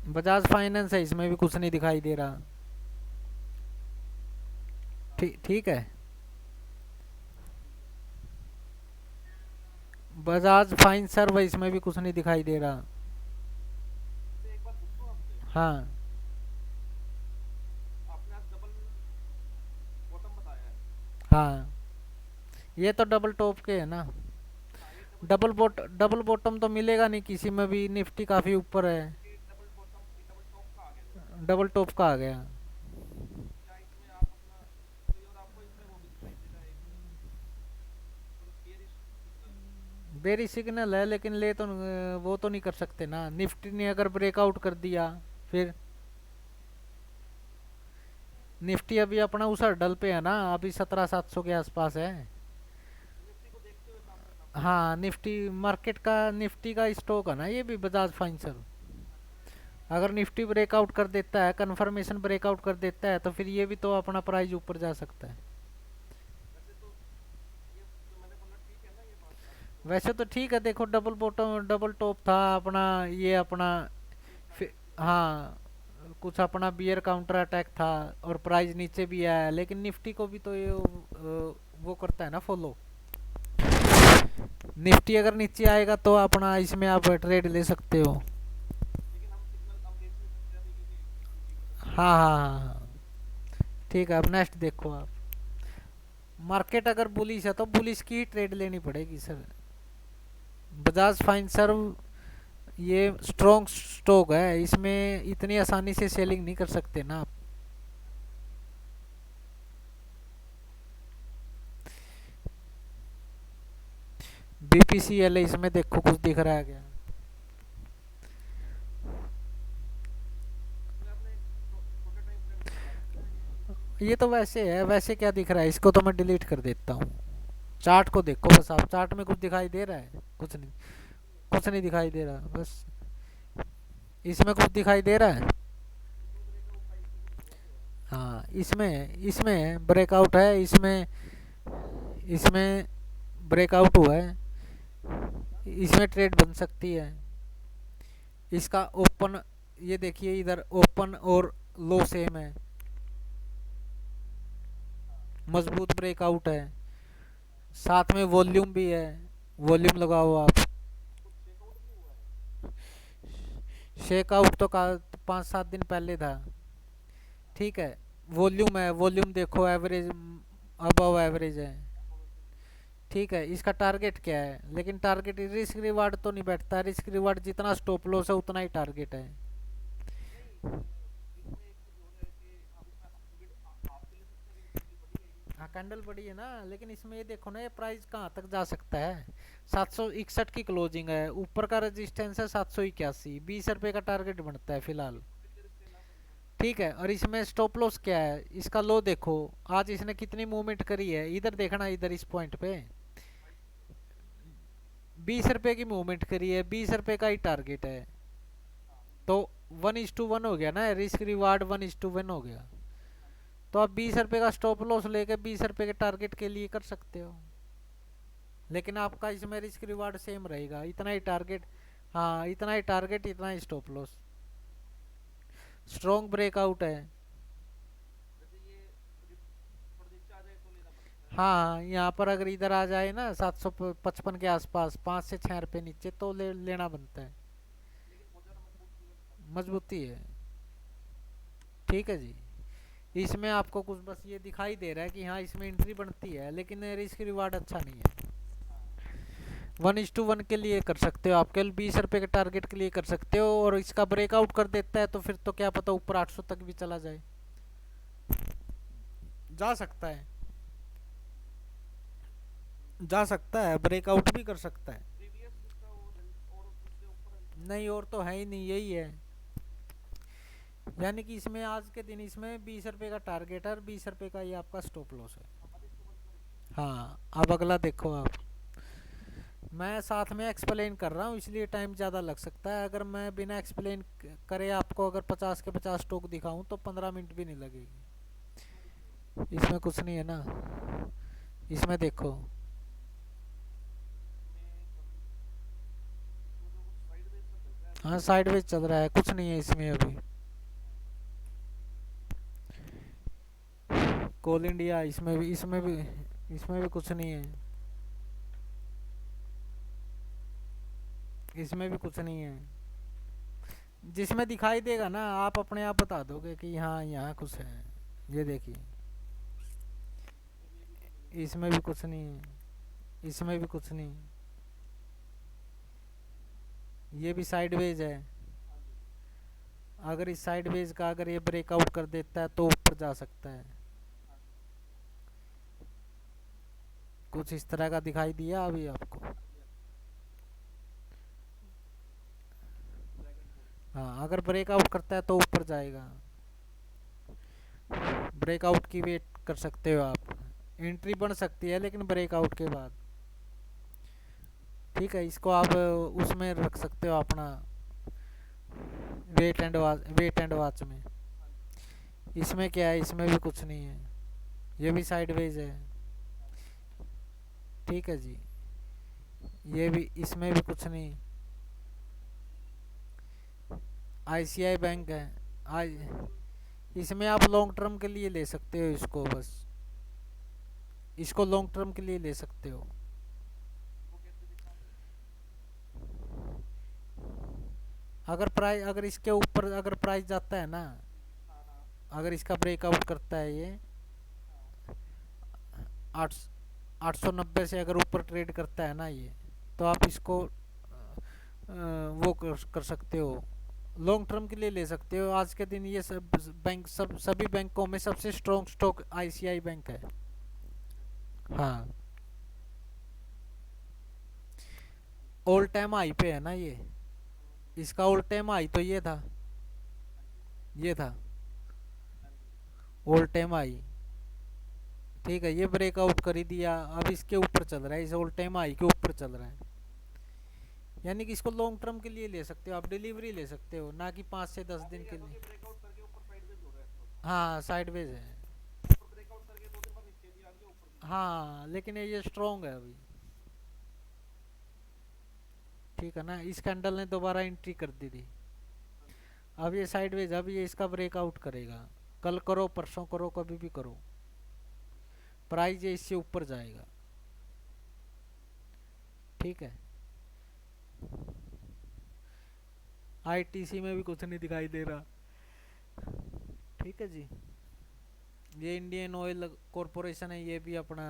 बजाज फाइनेंस है, इसमें भी कुछ नहीं दिखाई दे रहा, ठीक है। बजाज फाइनेंसर भाई इसमें भी कुछ नहीं दिखाई दे रहा। वैसे एक बात पूछूं आपसे, हाँ। आपने आज डबल बॉटम बताया है। हाँ, ये तो डबल टॉप के है ना। हाँ ये डबल टॉप के हैं। डबल बॉटम तो मिलेगा नहीं किसी में भी, निफ्टी काफी ऊपर है। ये डबल बॉटम, ये डबल टॉप का आ गया जैसे। डबल टॉप का आ गया। तो क्या इसमें आप अपना कोई और आपको इसमें वो भी दिखाई देगा एक, मतलब बेयरिश सिग्नल। बेरी सिग्नल है लेकिन ले तो वो तो नहीं कर सकते ना, निफ्टी ने अगर ब्रेकआउट कर दिया फिर। निफ्टी अभी अपना उस हर्डल पे है ना, अभी 17,700 के आसपास है। तो निफ्टी को देखते हुए काम करना पड़ेगा। हाँ, निफ्टी मार्केट का, निफ्टी का स्टॉक है ना ये भी, बजाज फाइनेंसर। अच्छा। अगर निफ्टी ब्रेकआउट कर देता है, कंफर्मेशन ब्रेकआउट कर देता है, तो फिर ये भी तो अपना प्राइस ऊपर जा सकता है। वैसे तो ये जो मैंने बोला ठीक है ना, ये बात आपकी जो। वैसे तो ठीक है, देखो डबल बॉटम डबल टॉप था अपना, ये अपना एक टाइम फिर। पे जो है। हाँ, कुछ अपना बियर काउंटर अटैक था और प्राइस नीचे भी आया, लेकिन निफ्टी को भी तो ये वो करता है ना फॉलो। निफ्टी अगर नीचे आएगा तो अपना इसमें आप ट्रेड ले सकते हो। लेकिन हम सिग्नल हम देख नहीं सकते अभी, क्योंकि निफ्टी का जब हाँ तक हाँ नहीं हाँ हाँ। ठीक है, अब नेक्स्ट देखो आप। मार्केट अगर बुलिश है तो बुलिश की ही ट्रेड लेनी पड़ेगी सर। बजाज फाइनेंसर ये स्ट्रॉन्ग स्टॉक है, इसमें इतनी आसानी से सेलिंग नहीं कर सकते ना आप। बीपीसीएल है, इसमें देखो कुछ दिख रहा है क्या? इसमें आपने छोटे टाइम फ्रेम पे दिखा रखा है ये। ये तो वैसे है, वैसे क्या दिख रहा है, इसको तो मैं डिलीट कर देता हूँ। चार्ट को देखो बस आप, चार्ट में कुछ दिखाई दे रहा है? कुछ नहीं। नहीं कुछ नहीं दिखाई दे रहा बस। इसमें कुछ दिखाई दे रहा है? इसमें तो देखा वो 5 मिनट हुआ तो है। हाँ, इसमें इसमें ब्रेकआउट है, इसमें इसमें ब्रेकआउट हुआ है, हाँ इसमें ट्रेड बन सकती है। इसका ओपन, ये देखिए इधर ओपन और लो सेम है, हाँ मजबूत ब्रेकआउट है। हाँ। साथ में वॉल्यूम भी है, वॉल्यूम लगाओ आप। कुछ चेकआउट भी हुआ है। शेक आउट तो का 5-7 दिन पहले था। हाँ ठीक है। वॉल्यूम है, वॉल्यूम देखो एवरेज, अबव एवरेज है। अब एवरेज है। ठीक है, इसका टारगेट क्या है? लेकिन टारगेट रिस्क रिवार्ड तो नहीं बैठता, रिस्क रिवार्ड जितना स्टॉप लॉस है उतना ही टारगेट है। नहीं इसमें एक चीज़ और है कि हम इसमें मिड हाफ भी ले सकते हैं अगर कैंडल बड़ी है ये। हाँ, कैंडल बड़ी है ना, लेकिन इसमें ये देखो ना, ये प्राइस कहाँ तक जा सकता है। 761 की क्लोजिंग है, ऊपर का रेजिस्टेंस है 781, 20 रुपये का टारगेट बनता है फिलहाल। इसको भी तेरे से लेना पड़ेगा। ठीक है, और इसमें स्टॉप लॉस क्या है? इसका लो देखो, आज इसने कितनी मूवमेंट करी है, इधर देखना, इधर इस पॉइंट पे 22 पे। 20 रुपये की मूवमेंट करी है, 20 रुपये का ही टारगेट है। हाँ तो 1:1 हो गया ना, रिस्क रिवार्ड 1:1 हो गया। हाँ जी। तो आप 20 रुपये का स्टॉप लॉस लेके 20 रुपये के टारगेट के लिए कर सकते हो, लेकिन आपका इसमें रिस्क रिवार्ड सेम रहेगा, इतना ही टारगेट। हाँ, इतना ही टारगेट, इतना ही स्टॉप लॉस। स्ट्रॉन्ग ब्रेकआउट है। वैसे ये थोड़ा नीचे आ जाए तो लेना पड़ेगा है। हाँ, यहाँ पर अगर इधर आ जाए ना 755 के आसपास, 5 से 6 रुपये नीचे, तो लेना बनता है। लेकिन बहुत ज़्यादा मजबूत नहीं है बता रहे। मजबूती है। ठीक है जी। इसमें आपको कुछ बस ये दिखाई दे रहा है कि हाँ इसमें एंट्री बनती है, लेकिन रिस्क रिवार्ड अच्छा नहीं है। हाँ 1:1 के लिए कर सकते हो, आप केवल 20 रुपये के टारगेट के लिए कर सकते हो, और इसका ब्रेकआउट कर देता है तो फिर तो क्या पता ऊपर 800 तक भी चला जाए, जा सकता है। जा सकता है, ब्रेकआउट भी कर सकता है। प्रीवियस इसका और उससे ऊपर है नहीं, मतलब। और तो है ही नहीं, यही है। यानी कि इसमें आज के दिन इसमें 20 रुपये का टारगेट है और 20 रुपये का ये आपका स्टॉप लॉस है। हमारे इसको बंद करें। हाँ, अब अगला देखो आप। मैं साथ में एक्सप्लेन कर रहा हूँ इसलिए टाइम ज़्यादा लग सकता है, अगर मैं बिना एक्सप्लेन करे आपको अगर 50 के 50 स्टॉक दिखाऊँ तो 15 मिनट भी नहीं लगेगी। इसमें कुछ नहीं है। इसमें कुछ नहीं है ना, इसमें देखो। इसमें कभी इसमें तो कुछ साइडवेज सा चल रहा है अभी। हाँ, साइडवेज चल रहा है, कुछ नहीं है इसमें अभी। कोल इंडिया, इसमें भी कुछ नहीं है। इसमें भी कुछ नहीं है। जिसमें दिखाई देगा ना आप अपने आप बता दोगे कि हाँ यहाँ कुछ है। ये देखिए, इसमें भी अभी तो नहीं है। इसमें भी कुछ नहीं है, इसमें भी कुछ नहीं। ये भी साइडवेज है। हाँ जी। अगर इस साइडवेज का अगर ये ब्रेकआउट कर देता है तो ऊपर जा सकता है। हाँ जी। कुछ इस तरह का दिखाई दिया अभी आपको? हाँ जी। हाँ जी। Dragon fall. हाँ, अगर ब्रेकआउट करता है तो ऊपर जाएगा। ब्रेकआउट की वेट कर सकते हो आप। एंट्री बन सकती है लेकिन ब्रेकआउट के बाद। ठीक है, इसको आप उसमें रख सकते हो अपना वेट एंड वॉच में। हाँ जी। इसमें क्या है, इसमें भी कुछ नहीं है। ये भी साइडवेज है। हाँ जी। ठीक है जी, ये भी, इसमें भी कुछ नहीं। आईसीआई बैंक है। आई इसमें बिल्कुल। इसमें आप लॉन्ग टर्म के लिए ले सकते हो इसको बस। इसको लॉन्ग टर्म के लिए ले सकते हो। वो कैसे देखा आपने? अगर इसके ऊपर अगर प्राइस जाता है ना, हाँ हाँ। अगर इसका ब्रेकआउट करता है ये हाँ। 8 890 से अगर ऊपर ट्रेड करता है ना ये, तो आप इसको वो कर सकते हो, लॉन्ग टर्म के लिए ले सकते हो। आज के दिन ये सब बैंक, सभी बैंकों में सबसे स्ट्रॉन्ग स्टॉक आईसीआई बैंक है। अच्छा अच्छा। हाँ, ऑल टाइम हाई पे है ना ये। इसका ऑल टाइम हाई तो ये था, हाँ जी। ये था हाँ जी। All time high. ठीक है, ये ब्रेकआउट कर ही दिया, अब इसके ऊपर चल रहा है, इस ऑल टाइम हाई के ऊपर चल रहा है। यानी कि इसको लॉन्ग टर्म के लिए ले सकते हो आप, डिलीवरी ले सकते हो, ना कि 5 से 10 दिन अभी के ऐसा लिए। कि ब्रेकआउट करके ऊपर साइडवेज हो रहा है स्टॉक। हाँ, साइडवेज है। ऊपर ब्रेकआउट करके 2 दिन बाद नीचे भी आ गया, ऊपर भी आ गया। हाँ, लेकिन ये स्ट्रॉन्ग है अभी। ठीक है ना, इस कैंडल ने दोबारा एंट्री कर दी थी। हाँ जी। अब ये साइडवेज, अब ये इसका ब्रेकआउट करेगा। कल करो, परसों करो, कभी भी करो, प्राइस ये इससे ऊपर जाएगा। ठीक है, आईटीसी में भी कुछ नहीं दिखाई दे रहा। ठीक है जी, ये इंडियन ऑयल कॉरपोरेशन है, ये भी अपना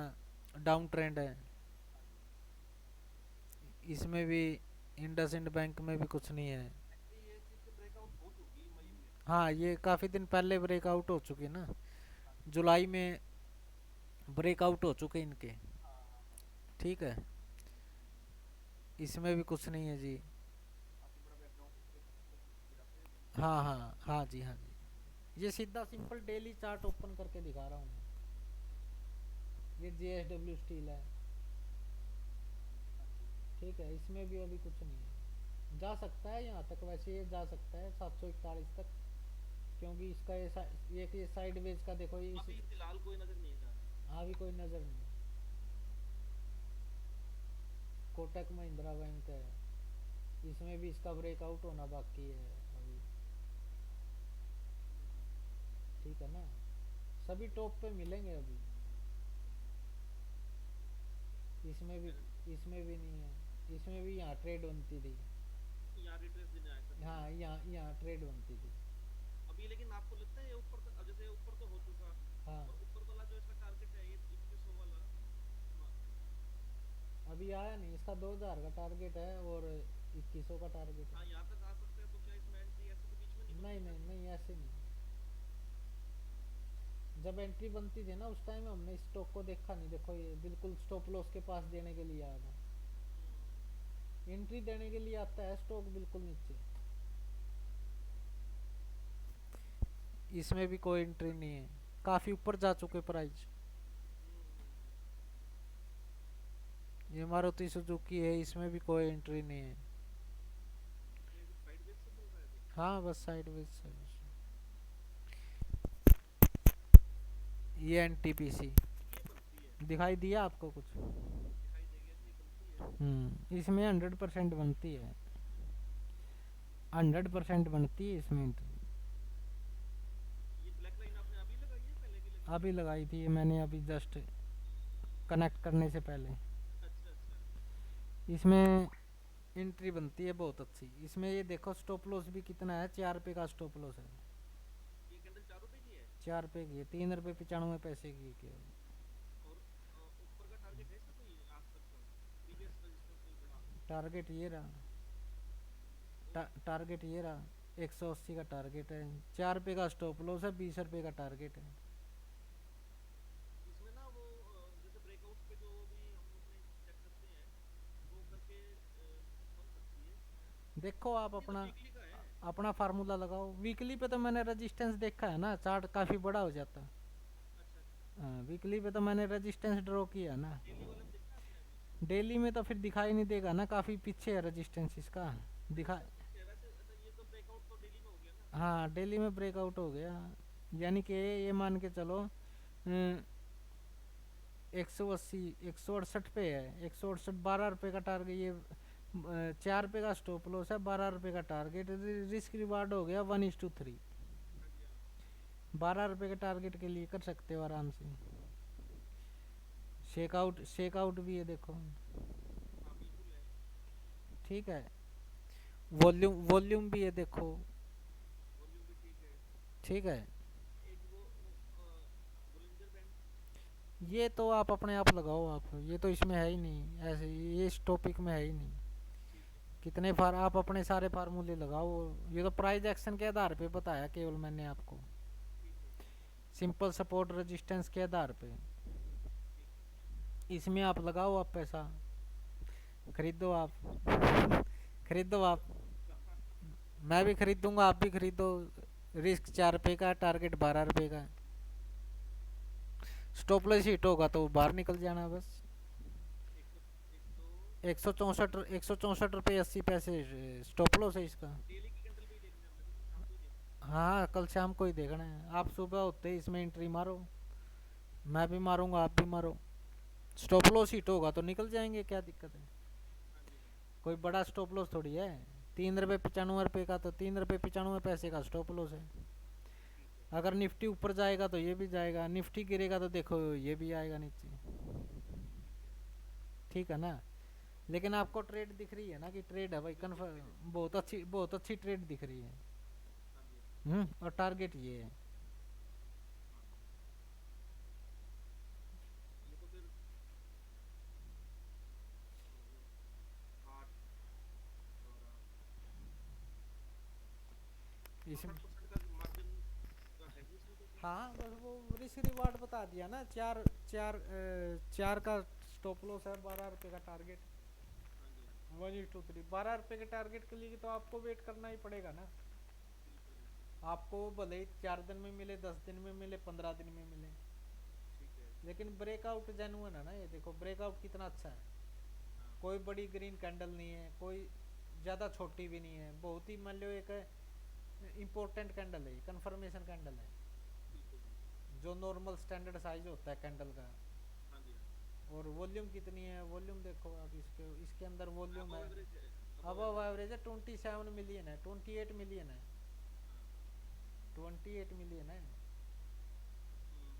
डाउन ट्रेंड है। हाँ जी। इसमें भी इंडसइंड बैंक में भी कुछ नहीं है। एक्चुअली ये चीज़ से ब्रेकआउट हो चुकी मई में। हाँ, ये काफ़ी दिन पहले ब्रेकआउट हो चुकी ना, हाँ जी। जुलाई में ब्रेकआउट हो चुके इनके। हाँ हाँ हाँ। ठीक है, इसमें भी कुछ नहीं है जी। काफ़ी बड़ा बैकग्राउंड इस पे गिराते हैं दिन में। हाँ हाँ हाँ जी, हाँ जी, ये सीधा सिंपल डेली चार्ट ओपन करके दिखा रहा हूँ मैं। ये जेएसडब्ल्यू स्टील है। हाँ जी। ठीक है, इसमें भी अभी कुछ नहीं है। जा सकता है यहाँ तक, वैसे ये जा सकता है 741 तक, क्योंकि इसका ये साइडवेज का देखो ये अभी फिलहाल कोई नज़र नहीं है जाने। अभी कोई नज़र नहीं। कोटक महिंद्रा बैंक है, इसमें भी इसका ब्रेकआउट होना बाकी है अभी। ठीक है ना, सभी टॉप पे मिलेंगे अभी। इसमें भी, चैनल इसमें भी नहीं है। इसमें भी यहाँ ट्रेड बनती थी। यहाँ रिट्रेस देने आया था बीच में। हाँ, यहाँ ट्रेड बनती थी। अभी लेकिन आपको लगता है ये ऊपर तक, अब जैसे ऊपर तो हो चुका, हाँ, और ऊपर वाला जो इसका टारगेट है ये 2100 वाला, हाँ, अभी आया नहीं, इसका 2000 का टारगेट है और 2100 का टारगेट हाँ है। यहाँ तक आ सकता है, तो क्या इसमें एंट्री ऐसे तो बीच में नहीं नहीं बनती ना नहीं कोई? नहीं, ऐसे नहीं। जब एंट्री बनती थी ना उस टाइम हमने स्टॉक को देखा नहीं, देखो ये बिल्कुल स्टॉप लॉस के पास देने के लिए आया था। एंट्री देने के लिए आता है स्टॉक बिल्कुल नीचे। इसमें भी कोई एंट्री नहीं है, काफ़ी ऊपर जा चुके प्राइस। ये मारुति सुजुकी है, इसमें भी कोई एंट्री नहीं है। ये भी साइडवेज से चल रहा है अभी। हाँ, बस साइडवेज है बस। ये एनटीपीसी ये बनती है। दिखाई दिया आपको कुछ? दिखाई दे गया जी, ये बनती है। इसमें 100% बनती है, 100% बनती है इसमें तो। ये ब्लैक लाइन आपने अभी लगाई है, पहले भी लगी थी? अभी लगाई थी मैंने, अभी जस्ट कनेक्ट करने से पहले। अच्छा अच्छा। इसमें एंट्री बनती है बहुत अच्छी इसमें। ये देखो स्टॉप लॉस भी कितना है, 4 रुपये का स्टॉप लॉस है। ये कैंडल 4 रुपए की है। 4 रुपये की है, 3 रुपये 95 पैसे की केवल। और ऊपर का टारगेट है इसका कोई आज तक का, प्रीवियस रेजिस्टेंस कोई बड़ा? टारगेट ये रहा, और टारगेट ये रहा, 180 का टारगेट है। 4 रुपये का स्टॉप लॉस है, 20 रुपये का टारगेट है। इसमें ना वो जैसे ब्रेकआउट्स पे जो भी हम अपने चेक करते हैं, वो करके बन सकती है। देखो आप ये तो अपना वीकली का है। अपना फार्मूला लगाओ। वीकली पे तो मैंने रेजिस्टेंस देखा है ना, चार्ट काफ़ी बड़ा हो जाता। अच्छा अच्छा। हाँ, वीकली पे तो मैंने रेजिस्टेंस ड्रॉ किया ना। डेली वाले में देखा आपने अभी? डेली में तो फिर दिखाई नहीं देगा ना, काफ़ी पीछे है रेजिस्टेंस इसका। दिखा अच्छा पीछे है वैसे। अच्छा ये तो ब्रेकआउट तो डेली में हो गया ना। हाँ, डेली में ब्रेकआउट हो गया। यानी कि ये मान के चलो 180, 168 पे है, 168, 12 रुपये का टारगेट ये। 4 रुपये का स्टॉप लॉस है, 12 रुपये का टारगेट। रिस्क रिवार्ड हो गया 1:3। हाँ जी हाँ। 12 रुपये के टारगेट के लिए कर सकते हो आराम से। शेक आउट भी है देखो। हाँ बिल्कुल है। ठीक है, वॉल्यूम वॉल्यूम भी है देखो। वॉल्यूम भी ठीक है। ठीक है, एक वो बोलिंजर बैंड। ये तो आप अपने आप लगाओ आप, ये तो इसमें है ही नहीं ऐसे, ये इस टॉपिक में है ही नहीं। ठीक है। कितने फार आप अपने सारे फार्मूले लगाओ। ये तो प्राइस एक्शन के आधार पे बताया केवल मैंने आपको, ठीक है। सिंपल सपोर्ट रेजिस्टेंस के आधार पे। ठीक है। इसमें आप लगाओ, आप पैसा खरीदो आप। खरीदो आप, मैं भी खरीदूंगा, आप भी खरीदो। रिस्क 4 रुपये का, टारगेट 12 रुपये का। स्टॉप लॉस हिट होगा तो बाहर निकल जाना बस। एक सौ एक सौ 164 रुपये 80 पैसे स्टॉप लॉस है इसका। डेली की कैंडल पे ही देखना है हमने तो, कल शाम को ही देखना है। हाँ, कल शाम को ही देखना है। आप सुबह होते ही इसमें एंट्री मारो, मैं भी मारूंगा, आप भी मारो। स्टॉप लॉस हिट होगा तो निकल जाएंगे, क्या दिक्कत है। हाँ जी हाँ जी। कोई बड़ा स्टॉप लॉस थोड़ी है। 3 रुपये 95 रुपये का, तो 3 रुपये 95 पैसे का स्टॉप लॉस है। ठीक है। अगर निफ्टी ऊपर जाएगा तो ये भी जाएगा, निफ्टी गिरेगा तो देखो ये भी आएगा नीचे। ठीक है। ठीक है ना। लेकिन आपको ट्रेड दिख रही है ना कि ट्रेड है भाई, बिल्कुल कन्फर्म ट्रेड है। बहुत अच्छी ट्रेड दिख रही है। हाँ जी हाँ जी। और टारगेट ये है। हाँ हाँ। ये तो फिर 8 इसमें 60% का मार्जिन का है जी इसमें तो फिर। हाँ, बस वो रिस्क रिवार्ड बता दिया ना। चार चार चार का स्टॉप लॉस है, 12 रुपये का टारगेट। हाँ जी हाँ जी। 1:3, 12 रुपये के टारगेट के लिए तो आपको वेट करना ही पड़ेगा ना। बिल्कुल बिल्कुल। आपको भले ही 4 दिन में मिले, 10 दिन में मिले, 15 दिन में मिले, ठीक है। लेकिन ब्रेकआउट जेन्युइन है ना। ये देखो ब्रेकआउट कितना अच्छा है। हाँ कोई बड़ी ग्रीन कैंडल नहीं है, कोई ज़्यादा छोटी भी नहीं है, बहुत ही मान लो एक इम्पोर्टेंट कैंडल है, कंफर्मेशन कैंडल है। बिल्कुल बिल्कुल। जो नॉर्मल स्टैंडर्ड साइज होता है कैंडल का। हाँ जी हाँ जी। और वॉल्यूम कितनी है, वॉल्यूम देखो आप, इसके इसके अंदर वॉल्यूम अबव है। एवरेज है। अब अबव एवरेज। एवरेज है 27 मिलियन है, 28 मिलियन है। हाँ। 28 मिलियन है। हम्म।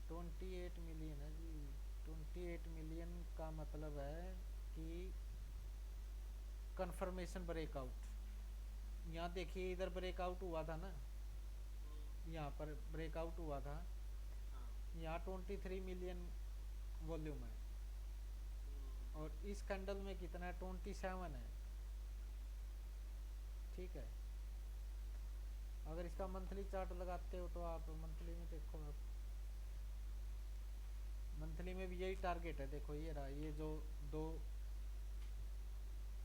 28 मिलियन है जी। 28 मिलियन का मतलब है कि कंफर्मेशन ब्रेकआउट। यहाँ देखिए, इधर ब्रेकआउट हुआ था ना, हम्म। यहाँ पर ब्रेकआउट हुआ था। हाँ। यहाँ 23 मिलियन वॉल्यूम है। हम्म। और इस कैंडल में कितना है, 27 है। ठीक है। अगर इसका मंथली चार्ट लगाते हो तो आप मंथली में देखो, आप मंथली में भी यही टारगेट है। देखो ये रहा, ये जो दो,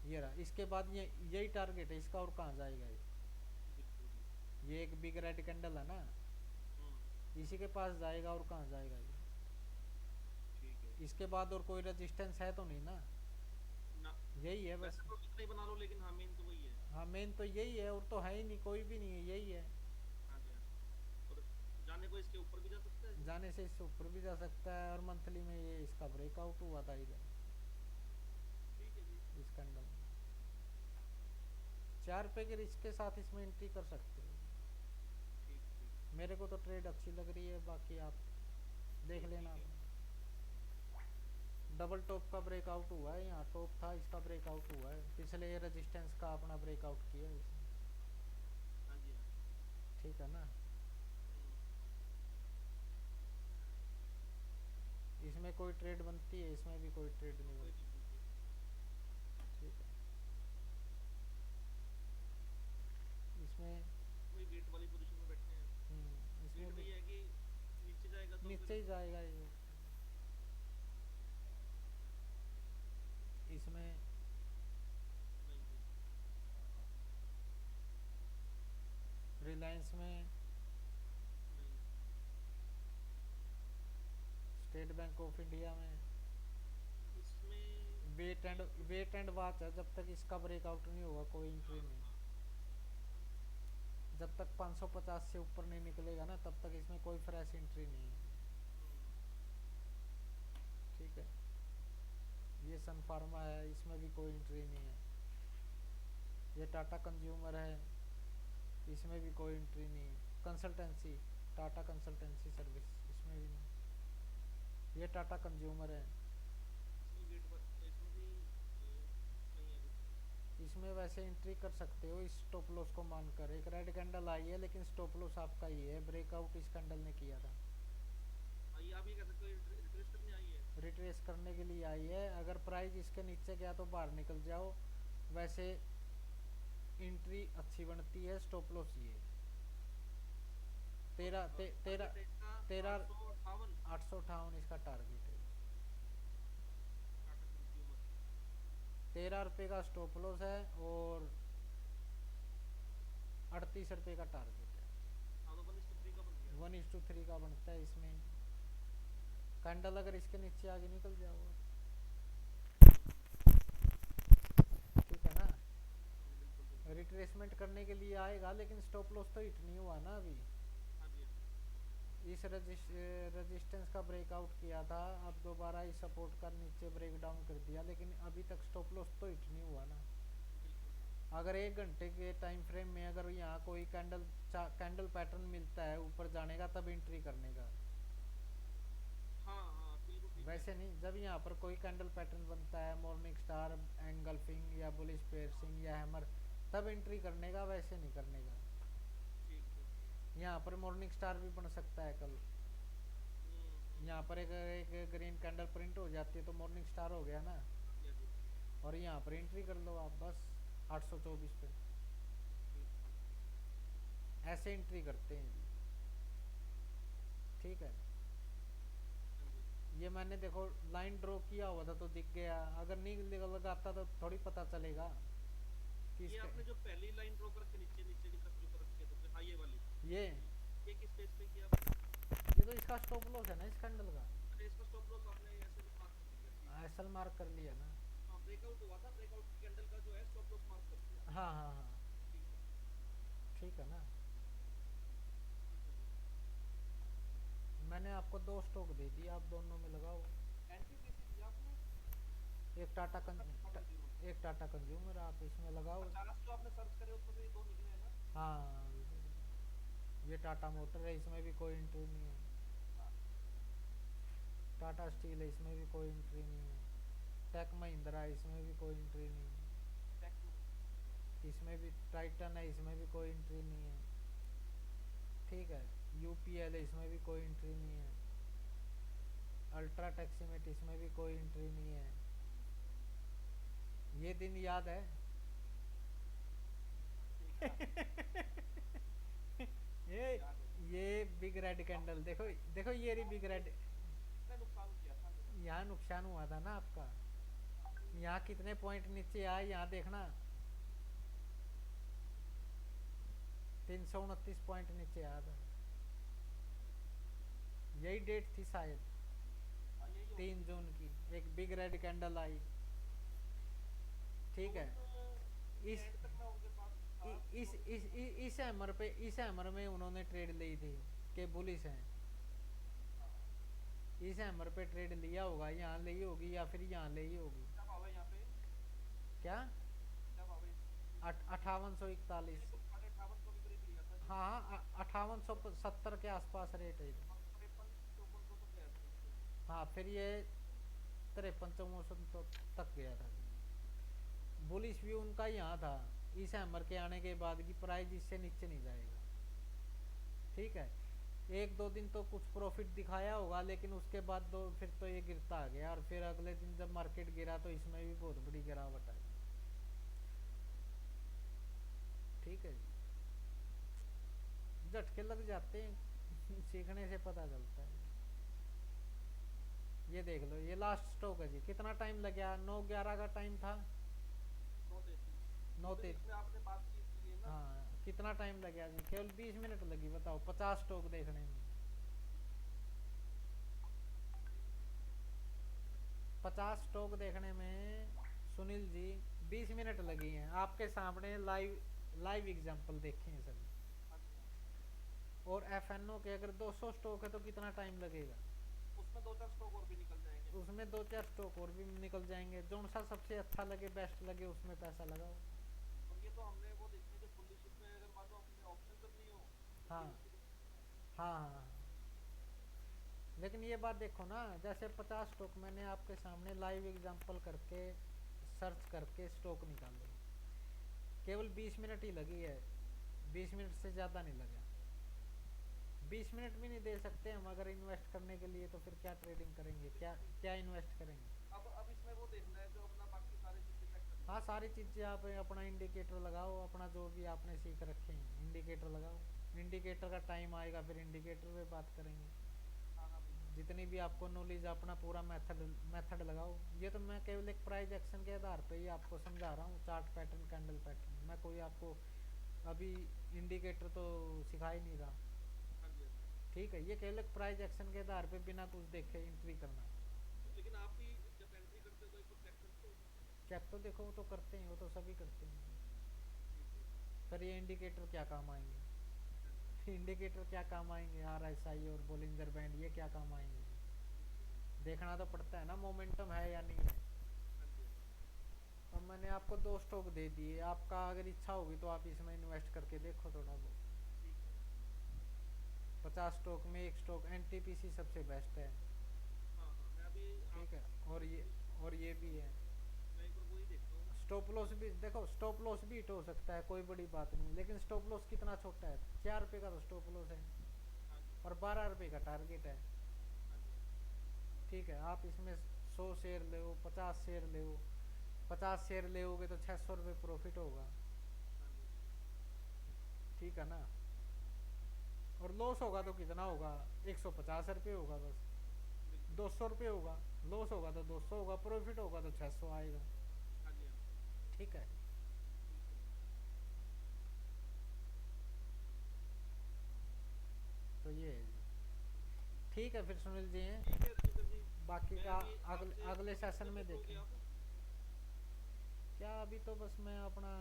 ये रहा, इसके बाद ये यही टारगेट है इसका। और कहाँ जाएगा ये। बिल्कुल बिल्कुल। ये एक बिग रेड कैंडल है ना, हम्म। इसी के पास जाएगा। और कहाँ जाएगा ये। ठीक है। इसके बाद और कोई रेजिस्टेंस है तो नहीं ना, ना। यही है बस। वैसे तो कितना ही बना लो, लेकिन हाँ मेन तो वही है। हाँ, मेन तो यही है, और तो है ही नहीं, कोई भी नहीं है, यही है। हाँ जी हाँ जी। और जाने को इसके ऊपर भी जा सकता है जी। जाने से इससे ऊपर भी जा सकता है। और मंथली में ये इसका ब्रेकआउट हुआ था इधर, ठीक है जी। इस कैंडल में। 4 रुपये के रिस्क के साथ इसमें एंट्री कर सकते हो। ठीक ठीक। मेरे को तो ट्रेड अच्छी लग रही है, बाकी आप देख चलो लेना ठीक है। आप। डबल टॉप का ब्रेकआउट हुआ है, यहाँ टॉप था इसका ब्रेकआउट हुआ है, पिछले रेजिस्टेंस का अपना ब्रेकआउट किया है इसने। हाँ जी हाँ। ठीक है ना। इसमें कोई ट्रेड बनती है, इसमें भी कोई ट्रेड नहीं कोई बनती। नहीं बनती। ठीक है। इसमें वही वेट वाली पोजीशन में बैठे हैं। इसमें वेट में भी ये है कि नीचे जाएगा तो नीचे फिर ही जाएगा ये। इसमें नहीं जी। रिलायंस में, नहीं स्टेट बैंक ऑफ इंडिया में इसमें वेट एंड ये तो वेट एंड वॉच है, जब तक इसका ब्रेकआउट नहीं होगा कोई एंट्री हाँ नहीं। हाँ। जब तक 550 से ऊपर नहीं निकलेगा ना तब तक इसमें कोई फ्रेश एंट्री नहीं है। ठीक है। ये सन फार्मा है, इसमें भी कोई एंट्री नहीं है। ये टाटा कंज्यूमर है, इसमें भी कोई एंट्री नहीं है। कंसल्टेंसी, टाटा कंसल्टेंसी सर्विस, इसमें भी नहीं। ये टाटा कंज्यूमर है। इसमें वेट इसमें भी नहीं है अभी तो। इसमें वैसे एंट्री कर सकते हो इस स्टॉप लॉस को मानकर। एक रेड कैंडल आई है लेकिन स्टॉप लॉस आपका ही है, ब्रेकआउट इस कैंडल ने किया था। ये आप ये कह सकते हो रिट्रेस करने आई है। रिट्रेस करने के लिए आई है, अगर प्राइस इसके नीचे गया तो बाहर निकल जाओ। वैसे एंट्री अच्छी बनती है, स्टॉप लॉस ये तेरह टारगेट तेरह है इसका तेरह 858। 858 इसका टारगेट है। टाटा कंज्यूमर। 13 रुपये का स्टॉप लॉस है और 38 रुपये का टारगेट है। हाँ तो 1:3 का बन गया। 1:3 का बनता है इसमें। कैंडल अगर इसके नीचे आगे निकल जाओगे, ठीक है ना। बिल्कुल बिल्कुल। रिट्रेसमेंट करने के लिए आएगा लेकिन स्टॉप लॉस तो हिट नहीं हुआ ना अभी। हाँ जी हाँ। इस रेजिस्टेंस का ब्रेकआउट किया था, अब दोबारा इस सपोर्ट का नीचे ब्रेक डाउन कर दिया, लेकिन अभी तक स्टॉप लॉस तो हिट नहीं हुआ ना। बिल्कुल बिल्कुल। अगर 1 घंटे के टाइम फ्रेम में अगर यहाँ कोई कैंडल पैटर्न मिलता है ऊपर जाने का तब एंट्री करने का। हाँ हाँ बिल्कुल ठीक है। वैसे नहीं, जब यहाँ पर कोई कैंडल पैटर्न बनता है, मॉर्निंग स्टार, एंगल्फिंग या बुलिश पेयर्सिंग या हैमर, तब एंट्री करने का, वैसे नहीं करने का। ठीक ठीक ठीक। यहाँ पर मॉर्निंग स्टार भी बन सकता है कल। यहाँ पर एक ग्रीन कैंडल प्रिंट हो जाती है तो मॉर्निंग स्टार हो गया ना। हाँ जी हाँ जी। और यहाँ पर एंट्री कर लो आप बस 824 पे। ठीक ठीक। ऐसे एंट्री करते हैं जी। ठीक है। हाँ जी। ये मैंने देखो लाइन ड्रॉ किया हुआ था तो दिख गया, अगर नहीं लगाता तो थोड़ी पता चलेगा कि ये इसके। आपने जो पहली लाइन ड्रॉ कर रखी नीचे नीचे की तरफ जो कर रखी है तो हाँ ये वाली। ये ये किस पेज पे किया आपने? ये तो इसका स्टॉप लॉस है ना इस कैंडल का। अच्छा इसका स्टॉप लॉस आपने ऐसे मार्क कर दिया। ठीक है। एसएल मार्क कर लिया ना। हाँ ब्रेकआउट हुआ था, ब्रेकआउट कैंडल का जो है स्टॉप लॉस मार्क कर दिया। हाँ हाँ हाँ। ठीक है। ठीक है ना। ठीक है जी। मैंने आपको 2 स्टॉक दे दिए, आप दोनों में लगाओ। एंट्री कैसी दी आपने? एक एक टाटा कंज्यूमर आप इसमें लगाओ। 50 जो आपने सर्च करे उसमें से ये दो निकले हैं ना? हाँ, ये टाटा मोटर है, इसमें भी कोई एंट्री नहीं है। हाँ। टाटा स्टील है, इसमें भी कोई एंट्री नहीं है। टेक महिंद्रा है, इसमें भी कोई एंट्री नहीं है। टेक इसमें भी टाइटन है, इसमें भी कोई एंट्री नहीं है। ठीक है। यूपीएल है, इसमें भी कोई एंट्री नहीं है। अल्ट्रा टैक्सीमेट, इसमें भी कोई एंट्री नहीं है। ये दिन याद है। देखा। ये याद है। ये बिग रेड कैंडल देखो, देखो ये रही बिग रेड। कितना नुकसान किया था मेरा? यहाँ नुकसान हुआ था ना आपका। यहाँ कितने पॉइंट नीचे आए यहाँ देखना, 329 पॉइंट नीचे आया था। यही डेट थी शायद, हाँ यही होगी। 3 जून की एक बिग रेड कैंडल आई। ठीक है। ये इस एंड तक मैं उनके पास था तो इस हैमर पे, इस हैमर में उन्होंने ट्रेड ली थी कि बुलिश हैं। हाँ। इस हैमर पे ट्रेड लिया होगा, यहाँ ली होगी या फिर यहाँ ली होगी। क्या भाव है यहाँ पे? क्या? क्या भाव है इस पे? 5841। ये तो 58,500 के करीब लिया था जी। हाँ, 5870 के आसपास रेट है इधर। और 53-54 तो गया था इससे। हाँ, फिर ये 53 54 तो तक गया था। बुलिश व्यू उनका यहाँ था इस हैमर के आने के बाद की प्राइस इससे नीचे नहीं जाएगा। ठीक है, एक दो दिन तो कुछ प्रॉफिट दिखाया होगा, लेकिन उसके बाद तो फिर तो ये गिरता आ गया, और फिर अगले दिन जब मार्केट गिरा तो इसमें भी बहुत बड़ी गिरावट आई। ठीक है जी, झटके लग जाते हैं सीखने से पता चलता है। ये देख लो, ये लास्ट स्टॉक है जी। कितना टाइम लग गया? 9:11 का टाइम था। 9:33। नौ जितने ते इसमें आपने बातचीत की है ना, हाँ, कितना टाइम लग गया जी? केवल 20 मिनट लगी, बताओ, 50 स्टॉक देखने में। 50 स्टॉक देखने में सुनील जी 20 मिनट लगी हैं। आपके सामने लाइव लाइव एग्जांपल देखे हैं सभी। हाँ जी हाँ, और एफएनओ के अगर 200 स्टॉक है तो कितना टाइम लगेगा? उसमें 2-4 स्टॉक और भी निकल जाएंगे फिर। उसमें 2-4 स्टॉक और भी निकल जाएंगे। जो सा सबसे अच्छा लगे, बेस्ट लगे, उसमें पैसा लगाओ। और ये तो हमने वो देखी है जो फुल शिप में अगर मान लो अपने ऑप्शन करनी हो तो हाँ 300 हाँ हाँ हाँ। लेकिन ये बात देखो ना, जैसे 50 स्टॉक मैंने आपके सामने लाइव एग्जांपल करके सर्च करके स्टॉक निकाले, केवल 20 मिनट ही लगी है। 20 मिनट से ज़्यादा नहीं लगा। 20 मिनट भी नहीं दे सकते हम अगर इन्वेस्ट करने के लिए, तो फिर क्या ट्रेडिंग करेंगे? क्या क्या इन्वेस्ट करेंगे? अब इसमें वो देखना है जो अपना बाकी सारी चीजें चेक करनी हाँ, है। सारी चीज़ें आप अपना इंडिकेटर लगाओ, अपना जो भी आपने सीख रखे हैं इंडिकेटर लगाओ। इंडिकेटर का टाइम आएगा फिर इंडिकेटर पे बात करेंगे। हाँ हाँ बिल्कुल। जितनी भी आपको नॉलेज, अपना पूरा मेथड मेथड लगाओ। ये तो मैं केवल एक प्राइस एक्शन के आधार पे ही आपको समझा रहा हूँ, चार्ट पैटर्न, कैंडल पैटर्न। मैं कोई आपको अभी इंडिकेटर तो सिखा ही नहीं रहा। हाँ जी हाँ जी। ठीक है, ये केवल एक प्राइस एक्शन के आधार पे बिना कुछ देखे एंट्री करना है। लेकिन आप भी जब एंट्री करते हो तो एक बार चेक करते हो। चेक तो देखो, वो तो करते हैं, वो तो सभी करते हैं। ठीक है। पर ये इंडिकेटर क्या काम आएंगे? हाँ जी हाँ जी। इंडिकेटर क्या काम आएंगे? आरएसआई और बोलिंजर बैंड, ये क्या काम आएंगे? बिल्कुल बिल्कुल। देखना तो पड़ता है ना, मोमेंटम है या नहीं है। हाँ जी हाँ जी। अब मैंने आपको 2 स्टॉक दे दिए, आपका अगर इच्छा होगी तो आप इसमें इन्वेस्ट करके देखो थोड़ा बहुत। ठीक है। 50 स्टॉक में एक स्टॉक एनटीपीसी सबसे बेस्ट है। हाँ हाँ, मैं अभी ठीक है, आपने और जो ये पुलिस और ये भी है। मैं एक बार वही देखता हूँ। स्टॉप लॉस भी देखो, स्टॉप लॉस भी हिट हो सकता है, कोई बड़ी बात नहीं, लेकिन स्टॉप लॉस कितना छोटा है? 4 रुपये का तो स्टॉप लॉस है, हाँ जी और 12 रुपये का टारगेट है। हाँ जी हाँ जी। ठीक है, आप इसमें 100 शेयर ले, 50 शेयर ले, 50 शेयर ले तो 600 रुपये प्रॉफिट होगा। हाँ जी हाँ जी। ठीक है ना? और लॉस होगा तो कितना होगा? 150 रुपये होगा बस। बिल्कुल। 200 रुपये होगा। लॉस होगा तो 200 होगा, प्रॉफिट होगा तो 600 आएगा। हाँ जी हाँ जी। ठीक है, बिल्कुल। तो ये है जी। ठीक है फिर सुनील जी हैं, ठीक है रजिंदर जी। बाकी मैं का अभी अगले आपसे अगले अभी सेशन कितने में बजे सोओगे देखें। आप? क्या अभी तो बस मैं अपना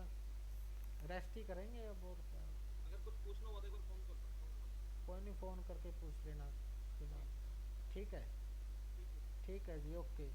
रेस्ट ही करेंगे अब, और क्या। अगर कुछ पूछना हुआ तो एक बार फ़ोन कर सकता हूँ मैं आपको। कोई नहीं, फ़ोन करके पूछ लेना फिलहाल। ठीक है। ठीक है। ठीक है। ठीक है जी, ओके।